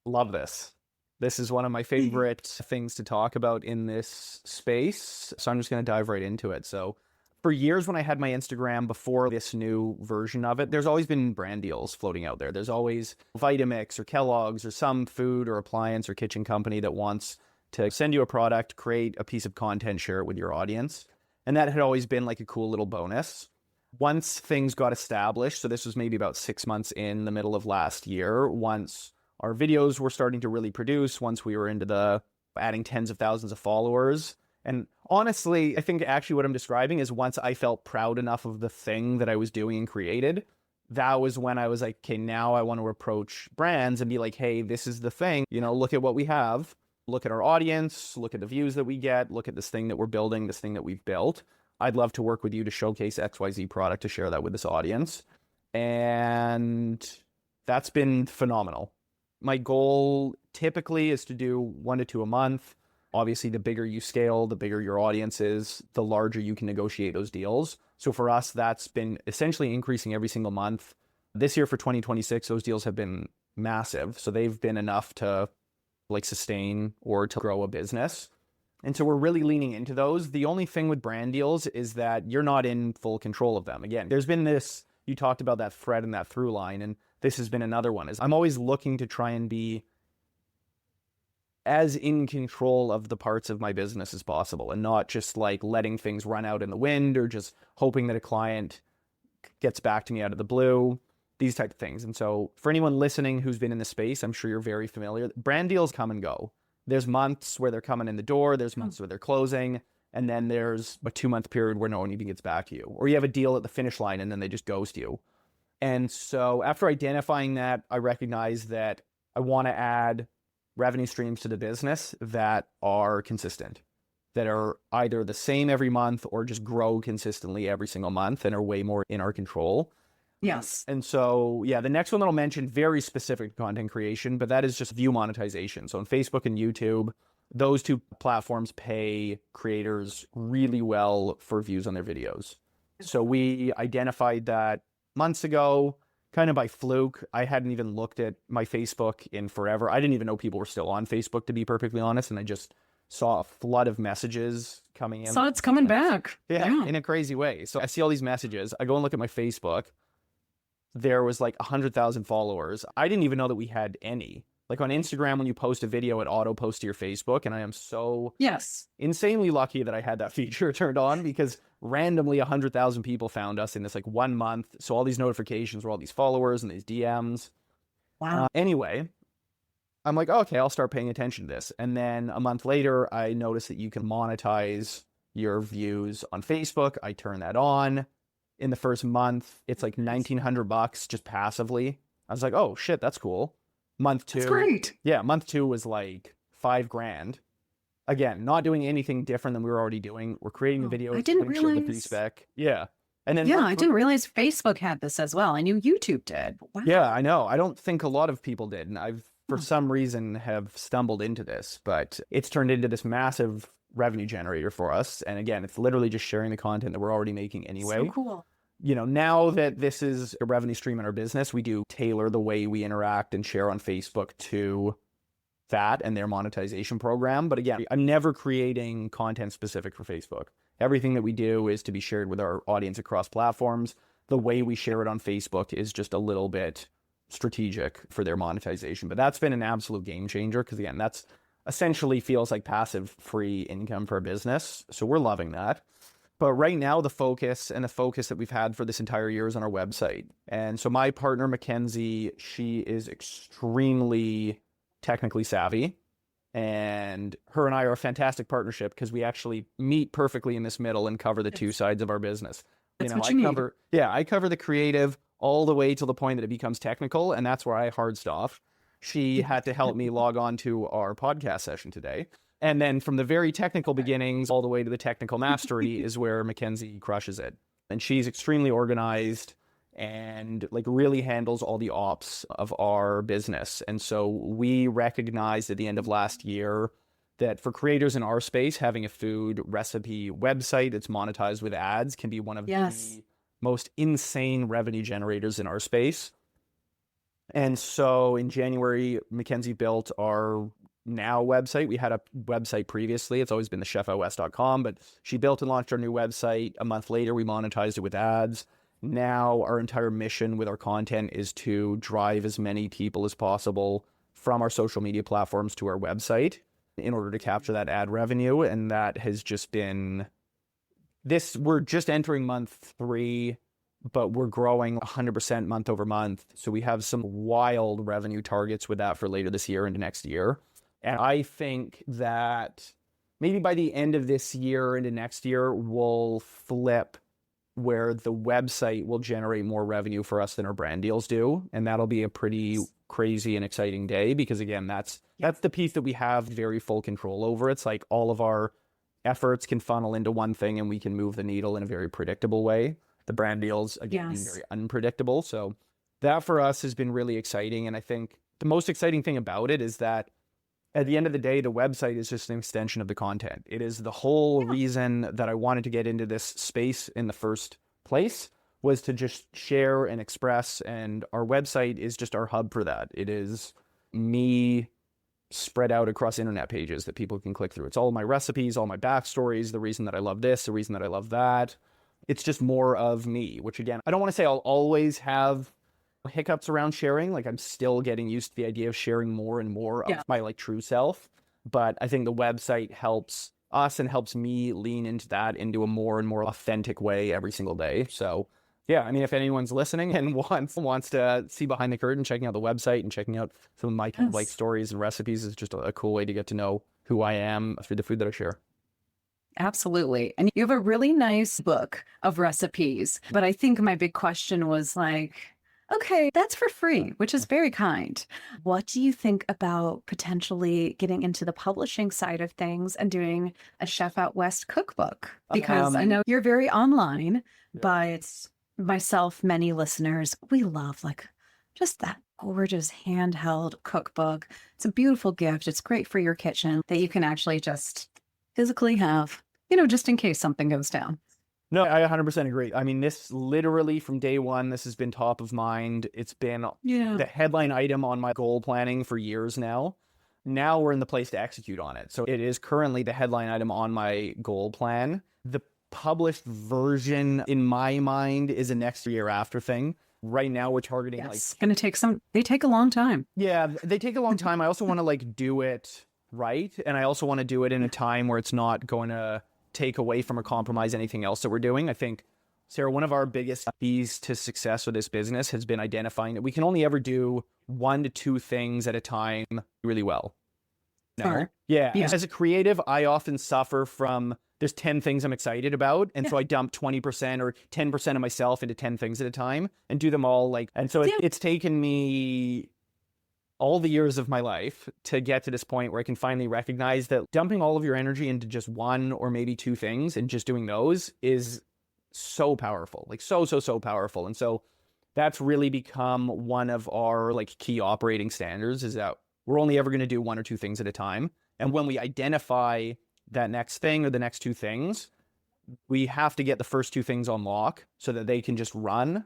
Love this. This is one of my favorite things to talk about in this space. So I'm just going to dive right into it. So for years when I had my Instagram before this new version of it, there's always been brand deals floating out there. There's always Vitamix or Kellogg's or some food or appliance or kitchen company that wants to send you a product, create a piece of content, share it with your audience. And that had always been like a cool little bonus. Once things got established, so this was maybe about 6 months in the middle of last year, once our videos were starting to really produce, once we were into the adding tens of thousands of followers. And honestly, I think actually what I'm describing is once I felt proud enough of the thing that I was doing and created, that was when I was like, okay, now I want to approach brands and be like, hey, this is the thing, look at what we have, look at our audience, look at the views that we get, look at this thing that we're building, this thing that we've built. I'd love to work with you to showcase XYZ product to share that with this audience. And that's been phenomenal. My goal typically is to do 1 to 2 a month. Obviously, the bigger you scale, the bigger your audience is, the larger you can negotiate those deals. So for us, that's been essentially increasing every single month. This year for 2026, those deals have been massive. So they've been enough to sustain or to grow a business. And so we're really leaning into those. The only thing with brand deals is that you're not in full control of them. Again, there's been this, you talked about that thread and that through line, and this has been another one, is I'm always looking to try and be as in control of the parts of my business as possible and not just letting things run out in the wind or just hoping that a client gets back to me out of the blue, these type of things. And so for anyone listening who's been in the space, I'm sure you're very familiar. Brand deals come and go. There's months where they're coming in the door, there's months where they're closing, and then there's a 2-month period where no one even gets back to you. Or you have a deal at the finish line and then they just ghost you. And so after identifying that, I recognize that I want to add revenue streams to the business that are consistent, that are either the same every month or just grow consistently every single month and are way more in our control. Yes. And so, the next one that I'll mention, very specific content creation, but that is just view monetization. So on Facebook and YouTube, those two platforms pay creators really well for views on their videos. So we identified that months ago, kind of by fluke. I hadn't even looked at my Facebook in forever. I didn't even know people were still on Facebook, to be perfectly honest. And I just saw a flood of messages coming in. So it's coming back. Yeah, in a crazy way. So I see all these messages. I go and look at my Facebook. There was 100,000 followers. I didn't even know that we had any. On Instagram, when you post a video, it auto posts to your Facebook. And I am so insanely lucky that I had that feature turned on, because randomly 100,000 people found us in this 1 month. So all these notifications were all these followers and these DMs. Wow. Anyway, I'm like, okay, I'll start paying attention to this. And then a month later, I noticed that you can monetize your views on Facebook. I turn that on. In the first month, it's $1,900 just passively. I was like, oh shit, that's cool. Month 2. That's great. Yeah, month 2 was $5,000. Again, not doing anything different than we were already doing. We're creating a video. I didn't realize. Yeah. And then I didn't realize Facebook had this as well. I knew YouTube did. Wow. Yeah, I know. I don't think a lot of people did. And I've, for some reason, have stumbled into this, but it's turned into this massive revenue generator for us. And again, it's literally just sharing the content that we're already making anyway. So cool. Now that this is a revenue stream in our business, we do tailor the way we interact and share on Facebook to that and their monetization program. But again, I'm never creating content specific for Facebook. Everything that we do is to be shared with our audience across platforms. The way we share it on Facebook is just a little bit strategic for their monetization. But that's been an absolute game changer, because again, that's essentially feels like passive free income for a business. So we're loving that. But right now, the focus that we've had for this entire year is on our website. And so my partner, Mackenzie, she is extremely technically savvy. And her and I are a fantastic partnership, because we actually meet perfectly in this middle and cover the two sides of our business. That's what you need. I cover the creative. all the way till the point that it becomes technical. And that's where I hard stop. She had to help me log on to our podcast session today. And then from the very technical beginnings all the way to the technical mastery is where Mackenzie crushes it. And she's extremely organized and like really handles all the ops of our business. And so we recognized at the end of last year that for creators in our space, having a food recipe website that's monetized with ads can be one of the most insane revenue generators in our space. And so in January, Mackenzie built our now website. We had a website previously. It's always been the chefoutwest.com, but she built and launched our new website. A month later, we monetized it with ads. Now our entire mission with our content is to drive as many people as possible from our social media platforms to our website in order to capture that ad revenue. And that has just been we're just entering month 3, but we're growing 100% month over month. So we have some wild revenue targets with that for later this year into next year. And I think that maybe by the end of this year into next year, we'll flip where the website will generate more revenue for us than our brand deals do. And that'll be a pretty crazy and exciting day because, again, that's the piece that we have very full control over. It's like all of our efforts can funnel into one thing and we can move the needle in a very predictable way. The brand deals, again, being very unpredictable. So that for us has been really exciting. And I think the most exciting thing about it is that at the end of the day, the website is just an extension of the content. It is the whole reason that I wanted to get into this space in the first place was to just share and express. And our website is just our hub for that. It is me spread out across internet pages that people can click through. It's all my recipes, all my backstories, the reason that I love this, the reason that I love that. It's just more of me, which again, I don't want to say I'll always have hiccups around sharing. Like I'm still getting used to the idea of sharing more and more of my like true self. But I think the website helps us and helps me lean into that into a more and more authentic way every single day. So yeah, I mean, if anyone's listening and wants to see behind the curtain, checking out the website and checking out some of my kind of like stories and recipes is just a cool way to get to know who I am through the food that I share. Absolutely. And you have a really nice book of recipes. But I think my big question was like, okay, that's for free, which is very kind. What do you think about potentially getting into the publishing side of things and doing a Chef Out West cookbook? Because I know you're very online, but myself, many listeners, we love like just that gorgeous handheld cookbook. It's a beautiful gift. It's great for your kitchen that you can actually just physically have, just in case something goes down. No, I 100% agree. I mean, this literally from day one, this has been top of mind. It's been the headline item on my goal planning for years now. Now we're in the place to execute on it. So it is currently the headline item on my goal plan. The published version, in my mind, is a next year after thing. Right now we're targeting it's going to take they take a long time. Yeah, they take a long time. I also want to like do it right. And I also want to do it in a time where it's not going to take away from or compromise anything else that we're doing. I think, Sarah, one of our biggest keys to success with this business has been identifying that we can only ever do 1 to 2 things at a time really well. No. Yeah. As a creative, I often suffer from there's 10 things I'm excited about. And so I dump 20% or 10% of myself into 10 things at a time and do them all and so it's taken me all the years of my life to get to this point where I can finally recognize that dumping all of your energy into just 1 or maybe 2 things and just doing those is so powerful, like so powerful. And so that's really become one of our like key operating standards is that we're only ever going to do 1 or 2 things at a time. And when we identify that next thing or the next 2 things, we have to get the first 2 things on lock so that they can just run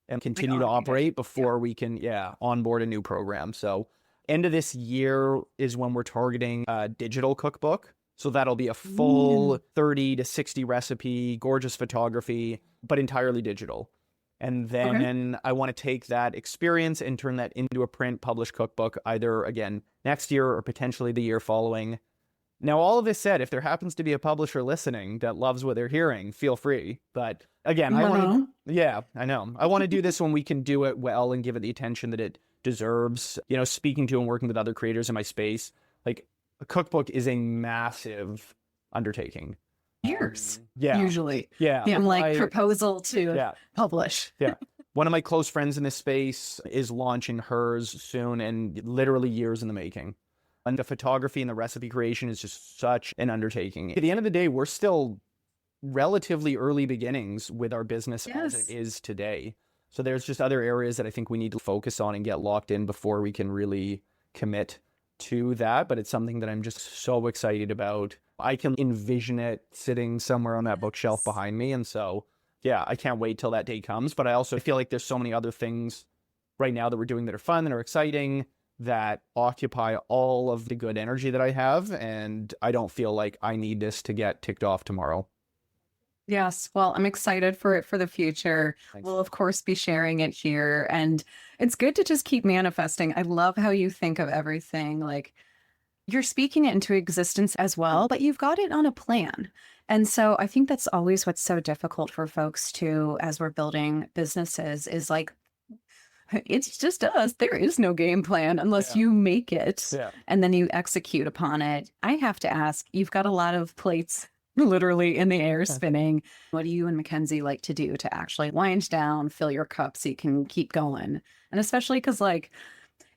and continue to operate before we can, onboard a new program. So end of this year is when we're targeting a digital cookbook. So that'll be a full 30 to 60 recipe, gorgeous photography, but entirely digital. And then I want to take that experience and turn that into a print published cookbook, either again, next year or potentially the year following. Now, all of this said, if there happens to be a publisher listening that loves what they're hearing, feel free. But again, I want to do this when we can do it well and give it the attention that it deserves. Speaking to and working with other creators in my space, like a cookbook is a massive undertaking. Years, usually. From proposal to publish. One of my close friends in this space is launching hers soon, and literally years in the making. And the photography and the recipe creation is just such an undertaking. At the end of the day, we're still relatively early beginnings with our business as it is today. So there's just other areas that I think we need to focus on and get locked in before we can really commit to that. But it's something that I'm just so excited about. I can envision it sitting somewhere on that bookshelf behind me. And so, yeah, I can't wait till that day comes. But I also feel like there's so many other things right now that we're doing that are fun, that are exciting, that occupy all of the good energy that I have. And I don't feel like I need this to get ticked off tomorrow. Yes. Well, I'm excited for it for the future. Thanks. We'll, of course, be sharing it here. And it's good to just keep manifesting. I love how you think of everything. Like you're speaking it into existence as well, but you've got it on a plan. And so I think that's always what's so difficult for folks too, as we're building businesses, is like, it's just us. There is no game plan unless you make it and then you execute upon it. I have to ask, you've got a lot of plates literally in the air spinning. What do you and Mackenzie like to do to actually wind down, fill your cup so you can keep going? And especially because like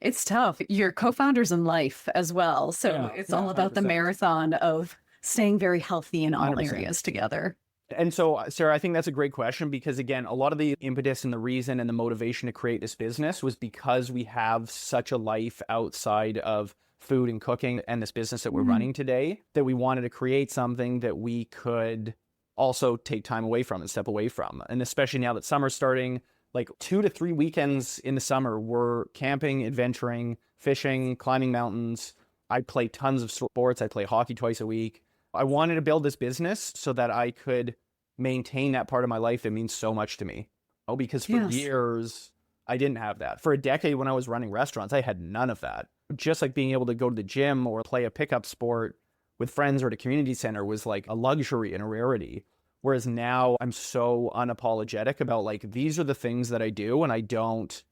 it's tough. You're co-founders in life as well. So it's all about 100%. The marathon of staying very healthy in all 100%. Areas together. And so, Sarah, I think that's a great question because, again, a lot of the impetus and the reason and the motivation to create this business was because we have such a life outside of food and cooking and this business that we're running today, that we wanted to create something that we could also take time away from and step away from. And especially now that summer's starting, like 2 to 3 weekends in the summer, we're camping, adventuring, fishing, climbing mountains. I play tons of sports. I play hockey twice a week. I wanted to build this business so that I could maintain that part of my life that means so much to me. Oh, because for years, I didn't have that. For a decade when I was running restaurants, I had none of that. Just like being able to go to the gym or play a pickup sport with friends or at a community center was like a luxury and a rarity. Whereas now I'm so unapologetic about like, these are the things that I do and I don't,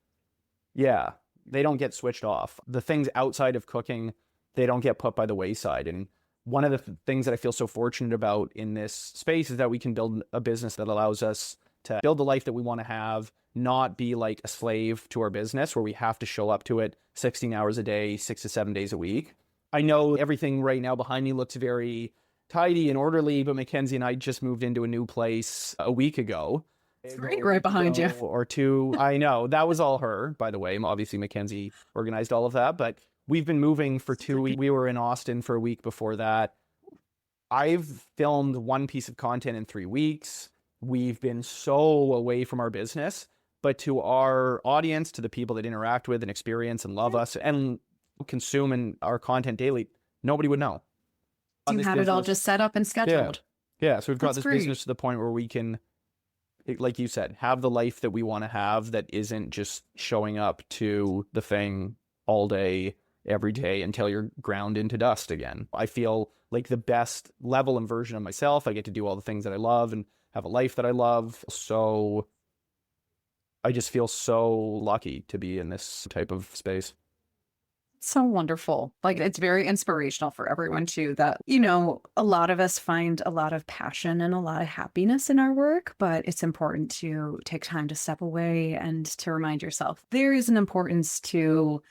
they don't get switched off. The things outside of cooking, they don't get put by the wayside. And one of the things that I feel so fortunate about in this space is that we can build a business that allows us to build the life that we want to have, not be like a slave to our business where we have to show up to it 16 hours a day, 6 to 7 days a week. I know everything right now behind me looks very tidy and orderly, but Mackenzie and I just moved into a new place a week ago. It's right behind you. Or two. I know. That was all her, by the way. Obviously, Mackenzie organized all of that, but we've been moving for 2 weeks. We were in Austin for a week before that. I've filmed one piece of content in 3 weeks. We've been so away from our business, but to our audience, to the people that interact with and experience and love us and consume our content daily, nobody would know. You had it all just set up and scheduled. Yeah. So we've got this business to the point where we can, like you said, have the life that we want to have that isn't just showing up to the thing all day, every day until you're ground into dust again. I feel like the best level and version of myself. I get to do all the things that I love and have a life that I love. So I just feel so lucky to be in this type of space. So wonderful. Like it's very inspirational for everyone too, that, you know, a lot of us find a lot of passion and a lot of happiness in our work, but it's important to take time to step away and to remind yourself there is an importance to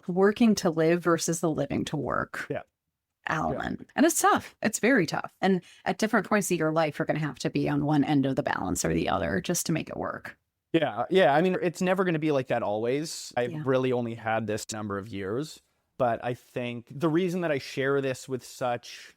working to live versus the living to work. Alan. And it's tough. It's very tough. And at different points of your life, you're going to have to be on one end of the balance or the other just to make it work. Yeah. I mean, it's never going to be like that always. I've really only had this number of years, but I think the reason that I share this with such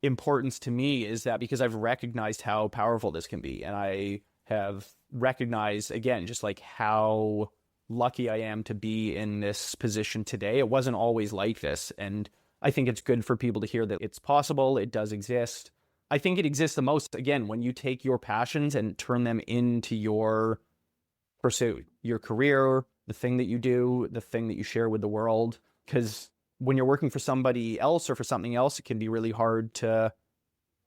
importance to me is that because I've recognized how powerful this can be. And I have recognized, again, just like how lucky I am to be in this position today. It wasn't always like this. And I think it's good for people to hear that it's possible. It does exist. I think it exists the most, again, when you take your passions and turn them into your pursuit, your career, the thing that you do, the thing that you share with the world. Because when you're working for somebody else or for something else, it can be really hard to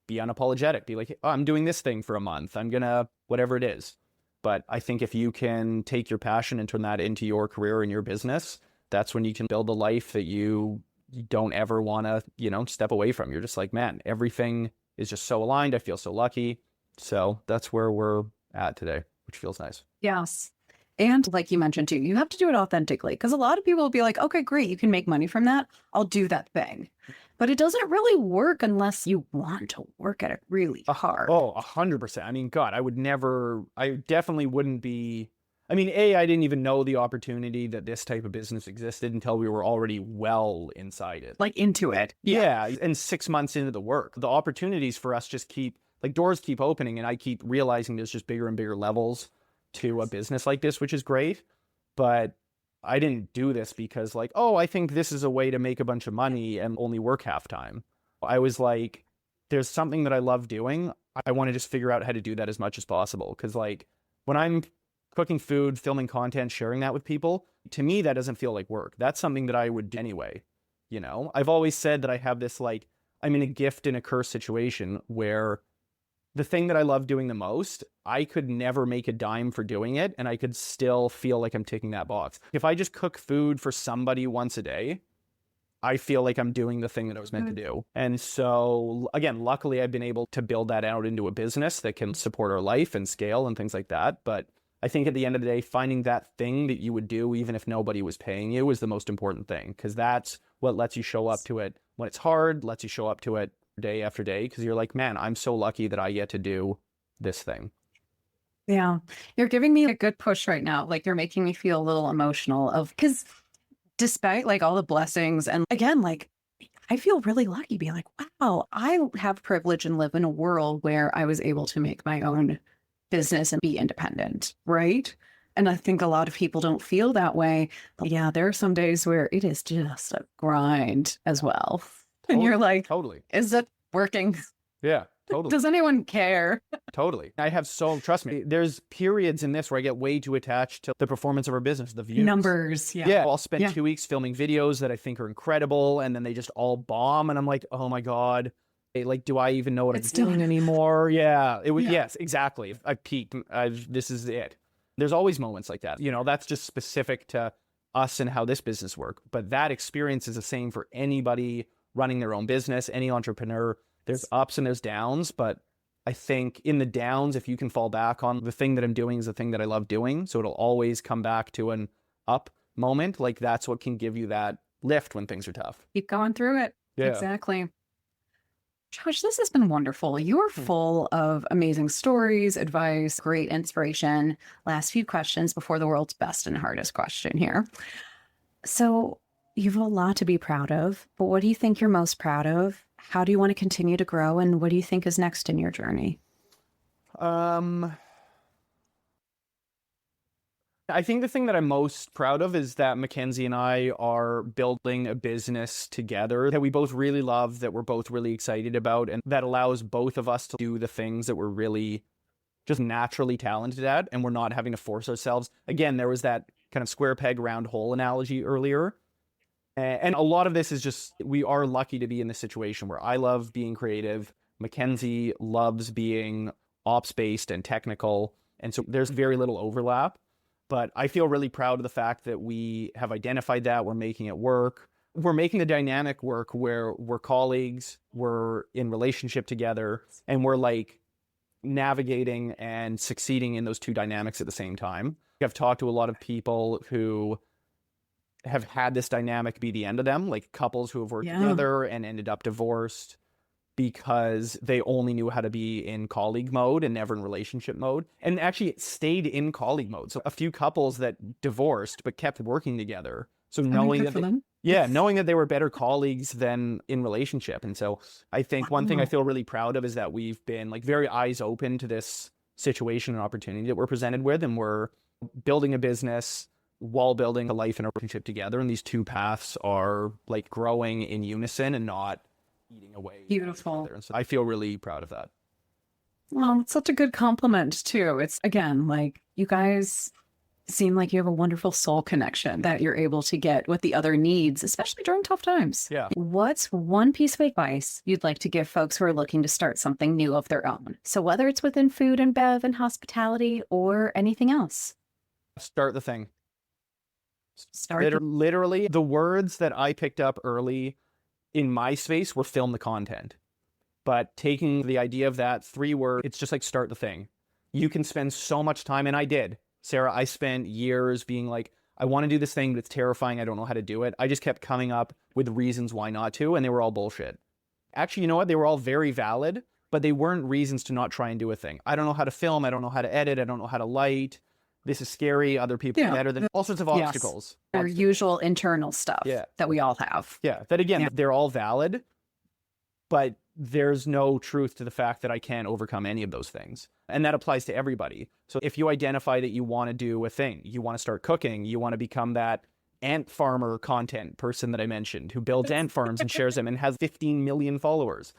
be unapologetic. Be like, oh, I'm doing this thing for a month. I'm going to, whatever it is. But I think if you can take your passion and turn that into your career and your business, that's when you can build a life that you don't ever want to, step away from. You're just like, man, everything is just so aligned. I feel so lucky. So that's where we're at today. which feels nice. Yes. And like you mentioned too, you have to do it authentically because a lot of people will be like, okay, great, you can make money from that. I'll do that thing. But it doesn't really work unless you want to work at it really hard. Oh, 100%. I mean, God, I definitely wouldn't be. I mean, I didn't even know the opportunity that this type of business existed until we were already well inside it. Like into it. Yeah. And 6 months into the work, the opportunities for us just doors keep opening, and I keep realizing there's just bigger and bigger levels to a business like this, which is great. But I didn't do this because I think this is a way to make a bunch of money and only work half time. I was like, there's something that I love doing. I want to just figure out how to do that as much as possible. Because when I'm cooking food, filming content, sharing that with people, to me, that doesn't feel like work. That's something that I would do anyway. I've always said that I have this, I'm in a gift and a curse situation where the thing that I love doing the most, I could never make a dime for doing it, and I could still feel like I'm ticking that box. If I just cook food for somebody once a day, I feel like I'm doing the thing that I was meant to do. And so, again, luckily I've been able to build that out into a business that can support our life and scale and things like that. But I think at the end of the day, finding that thing that you would do even if nobody was paying you is the most important thing, because that's what lets you show up to it when it's hard, lets you show up to it day after day, because you're like, man, I'm so lucky that I get to do this thing. Yeah. You're giving me a good push right now. Like you're making me feel a little emotional because despite all the blessings and again, I feel really lucky being like, wow, I have privilege and live in a world where I was able to make my own business and be independent. Right. And I think a lot of people don't feel that way. But yeah, there are some days where it is just a grind as well. And you're like, totally. Is it working? Yeah, totally. Does anyone care? Totally. Trust me, there's periods in this where I get way too attached to the performance of our business, the views. Numbers. Yeah. Yeah. I'll spend 2 weeks filming videos that I think are incredible, and then they just all bomb. And I'm like, oh my God, do I even know what I'm doing anymore? Yeah. Yes, exactly. I've peaked. This is it. There's always moments like that. That's just specific to us and how this business works. But that experience is the same for anybody running their own business, any entrepreneur. There's ups and there's downs, but I think in the downs, if you can fall back on the thing that I'm doing is the thing that I love doing, so it'll always come back to an up moment. That's what can give you that lift when things are tough. Keep going through it. Yeah. Exactly. Josh, this has been wonderful. You're full of amazing stories, advice, great inspiration. Last few questions before the world's best and hardest question here. So you have a lot to be proud of, but what do you think you're most proud of? How do you want to continue to grow? And what do you think is next in your journey? I think the thing that I'm most proud of is that Mackenzie and I are building a business together that we both really love, that we're both really excited about, and that allows both of us to do the things that we're really just naturally talented at, and we're not having to force ourselves. Again, there was that kind of square peg, round hole analogy earlier. And a lot of this is just, we are lucky to be in this situation where I love being creative. Mackenzie loves being ops-based and technical. And so there's very little overlap. But I feel really proud of the fact that we have identified that. We're making it work. We're making the dynamic work where we're colleagues, we're in relationship together, and we're navigating and succeeding in those two dynamics at the same time. I've talked to a lot of people who have had this dynamic be the end of them, couples who have worked together and ended up divorced because they only knew how to be in colleague mode and never in relationship mode, and actually stayed in colleague mode. So a few couples that divorced but kept working together. So knowing that they were better colleagues than in relationship. And so I think one thing I feel really proud of is that we've been very eyes open to this situation and opportunity that we're presented with, and we're building a business while building a life and a relationship together. And these two paths are growing in unison and not eating away. Beautiful. And so I feel really proud of that. Well, it's such a good compliment too. It's again, you guys seem like you have a wonderful soul connection that you're able to get what the other needs, especially during tough times. Yeah. What's one piece of advice you'd like to give folks who are looking to start something new of their own? So whether it's within food and bev and hospitality or anything else. Start the thing. Literally, the words that I picked up early in my space were film the content. But taking the idea of that 3 word, it's just start the thing. You can spend so much time, and I did. Sarah, I spent years being like, I want to do this thing, but it's terrifying. I don't know how to do it. I just kept coming up with reasons why not to, and they were all bullshit. Actually, you know what? They were all very valid, but they weren't reasons to not try and do a thing. I don't know how to film. I don't know how to edit. I don't know how to light. This is scary. Other people are better than all sorts of obstacles. Our usual internal stuff that we all have. Yeah. That again, they're all valid, but there's no truth to the fact that I can't overcome any of those things. And that applies to everybody. So if you identify that you want to do a thing, you want to start cooking, you want to become that ant farmer content person that I mentioned who builds ant farms and shares them and has 15 million followers.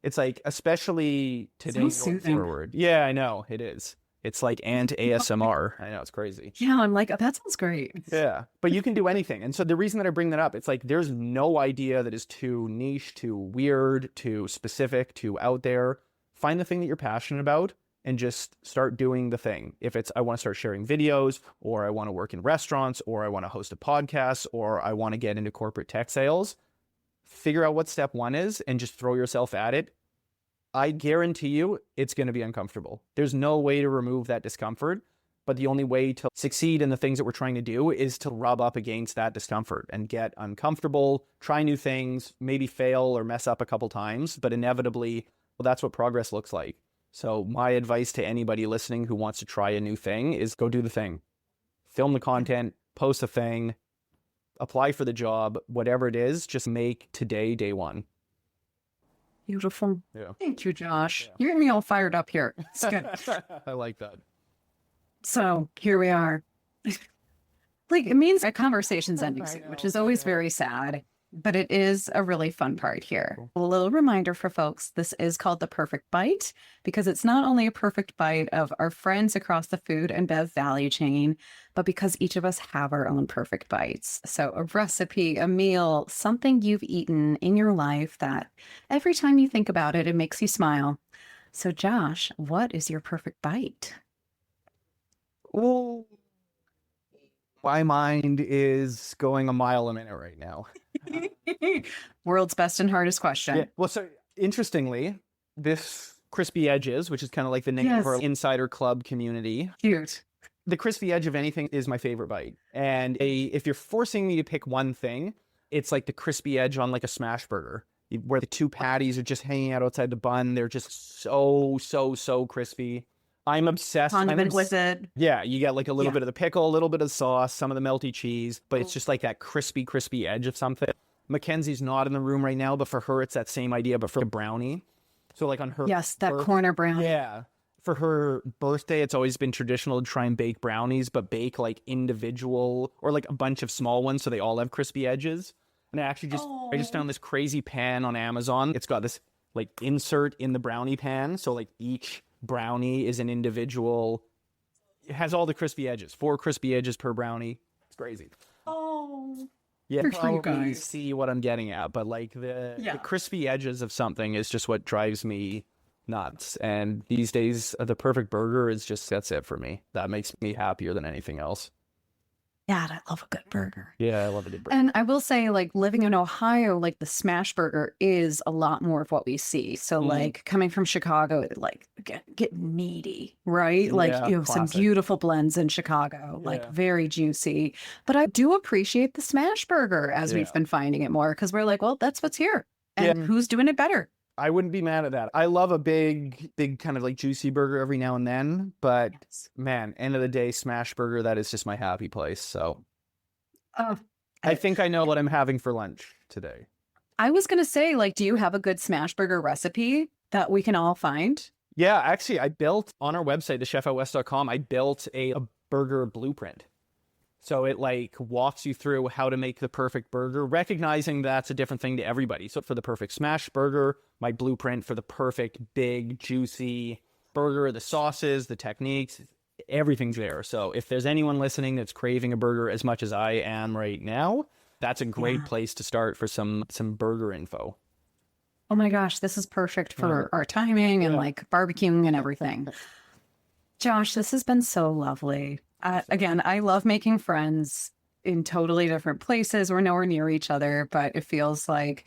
It's like, especially today going forward. Yeah, I know it is. It's like ant ASMR. I know, it's crazy. Yeah, I'm like, oh, that sounds great. Yeah, but you can do anything. And so the reason that I bring that up, it's like there's no idea that is too niche, too weird, too specific, too out there. Find the thing that you're passionate about and just start doing the thing. If it's, I want to start sharing videos, or I want to work in restaurants, or I want to host a podcast, or I want to get into corporate tech sales, figure out what step one is and just throw yourself at it. I guarantee you it's going to be uncomfortable. There's no way to remove that discomfort, but the only way to succeed in the things that we're trying to do is to rub up against that discomfort and get uncomfortable, try new things, maybe fail or mess up a couple times, but inevitably, well, that's what progress looks like. So my advice to anybody listening who wants to try a new thing is go do the thing. Film the content, post a thing, apply for the job, whatever it is, just make today day one. Beautiful. Yeah. Thank you, Josh. Yeah. You're getting me all fired up here. It's good. I like that. So here we are. Like, it means a conversation's ending soon, which is always very sad, but it is a really fun part here. Cool. A little reminder for folks, this is called The Perfect Bite because it's not only a perfect bite of our friends across the food and bev value chain, but because each of us have our own perfect bites. So a recipe, a meal, something you've eaten in your life that every time you think about it, it makes you smile. So Josh, what is your perfect bite? Oh, my mind is going a mile a minute right now. World's best and hardest question. Yeah. Well, so interestingly, this crispy edges, which is kind of like the name of our insider club community. Cute. The crispy edge of anything is my favorite bite. And if you're forcing me to pick one thing, it's like the crispy edge on like a smash burger, where the two patties are just hanging out outside the bun. They're just so crispy. I'm obsessed. Condiment with it. Yeah, you get like a little bit of the pickle, a little bit of sauce, some of the melty cheese, but it's just like that crispy edge of something. Mackenzie's not in the room right now, but for her, it's that same idea, but for a brownie. So like on her... Yes, that corner brownie. Yeah. For her birthday, it's always been traditional to try and bake brownies, but bake like individual or like a bunch of small ones so they all have crispy edges. And I just found this crazy pan on Amazon. It's got this like insert in the brownie pan. So like each brownie is an individual, it has all the crispy edges, 4 crispy edges per brownie. It's crazy. Oh, yeah, probably see what I'm getting at, but like the crispy edges of something is just what drives me nuts. And these days, the perfect burger is just, that's it for me. That makes me happier than anything else. Yeah, I love a good burger. Yeah, I love a good burger. And I will say, like, living in Ohio, like the smash burger is a lot more of what we see. So like coming from Chicago, like get meaty, right? Like, you know, some beautiful blends in Chicago, like very juicy. But I do appreciate the smash burger as we've been finding it more because we're like, well, that's what's here. And who's doing it better? I wouldn't be mad at that. I love a big kind of like juicy burger every now and then, but man, end of the day, smash burger, that is just my happy place. So I think I know what I'm having for lunch today. I was going to say, like, do you have a good smash burger recipe that we can all find? Yeah, actually, I built on our website, thechefOutwest.com, I built a burger blueprint. So it like walks you through how to make the perfect burger, recognizing that's a different thing to everybody. So for the perfect smash burger, my blueprint for the perfect big juicy burger, the sauces, the techniques, everything's there. So if there's anyone listening that's craving a burger as much as I am right now, that's a great place to start for some burger info. Oh my gosh, this is perfect for our timing and like barbecuing and everything. Josh, this has been so lovely. Again, I love making friends in totally different places. We're nowhere near each other, but it feels like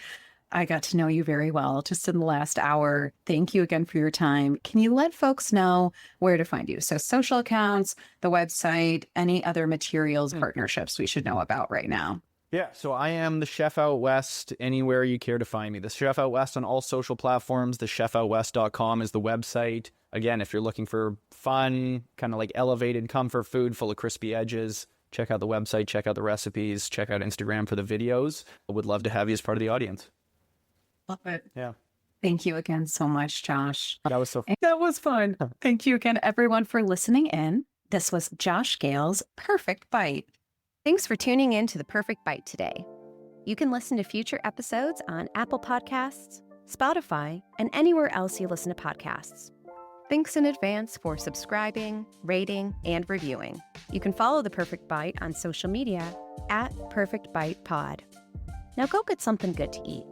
I got to know you very well just in the last hour. Thank you again for your time. Can you let folks know where to find you? So social accounts, the website, any other materials, partnerships we should know about right now. Yeah, so I am the Chef Out West anywhere you care to find me. The Chef Out West on all social platforms. TheChefOutWest.com is the website. Again, if you're looking for fun, kind of like elevated comfort food full of crispy edges, check out the website, check out the recipes, check out Instagram for the videos. I would love to have you as part of the audience. Love it. Yeah. Thank you again so much, Josh. That was so fun. That was fun. Thank you again, everyone, for listening in. This was Josh Gale's Perfect Bite. Thanks for tuning in to The Perfect Bite today. You can listen to future episodes on Apple Podcasts, Spotify, and anywhere else you listen to podcasts. Thanks in advance for subscribing, rating, and reviewing. You can follow The Perfect Bite on social media @PerfectBitePod. Now go get something good to eat.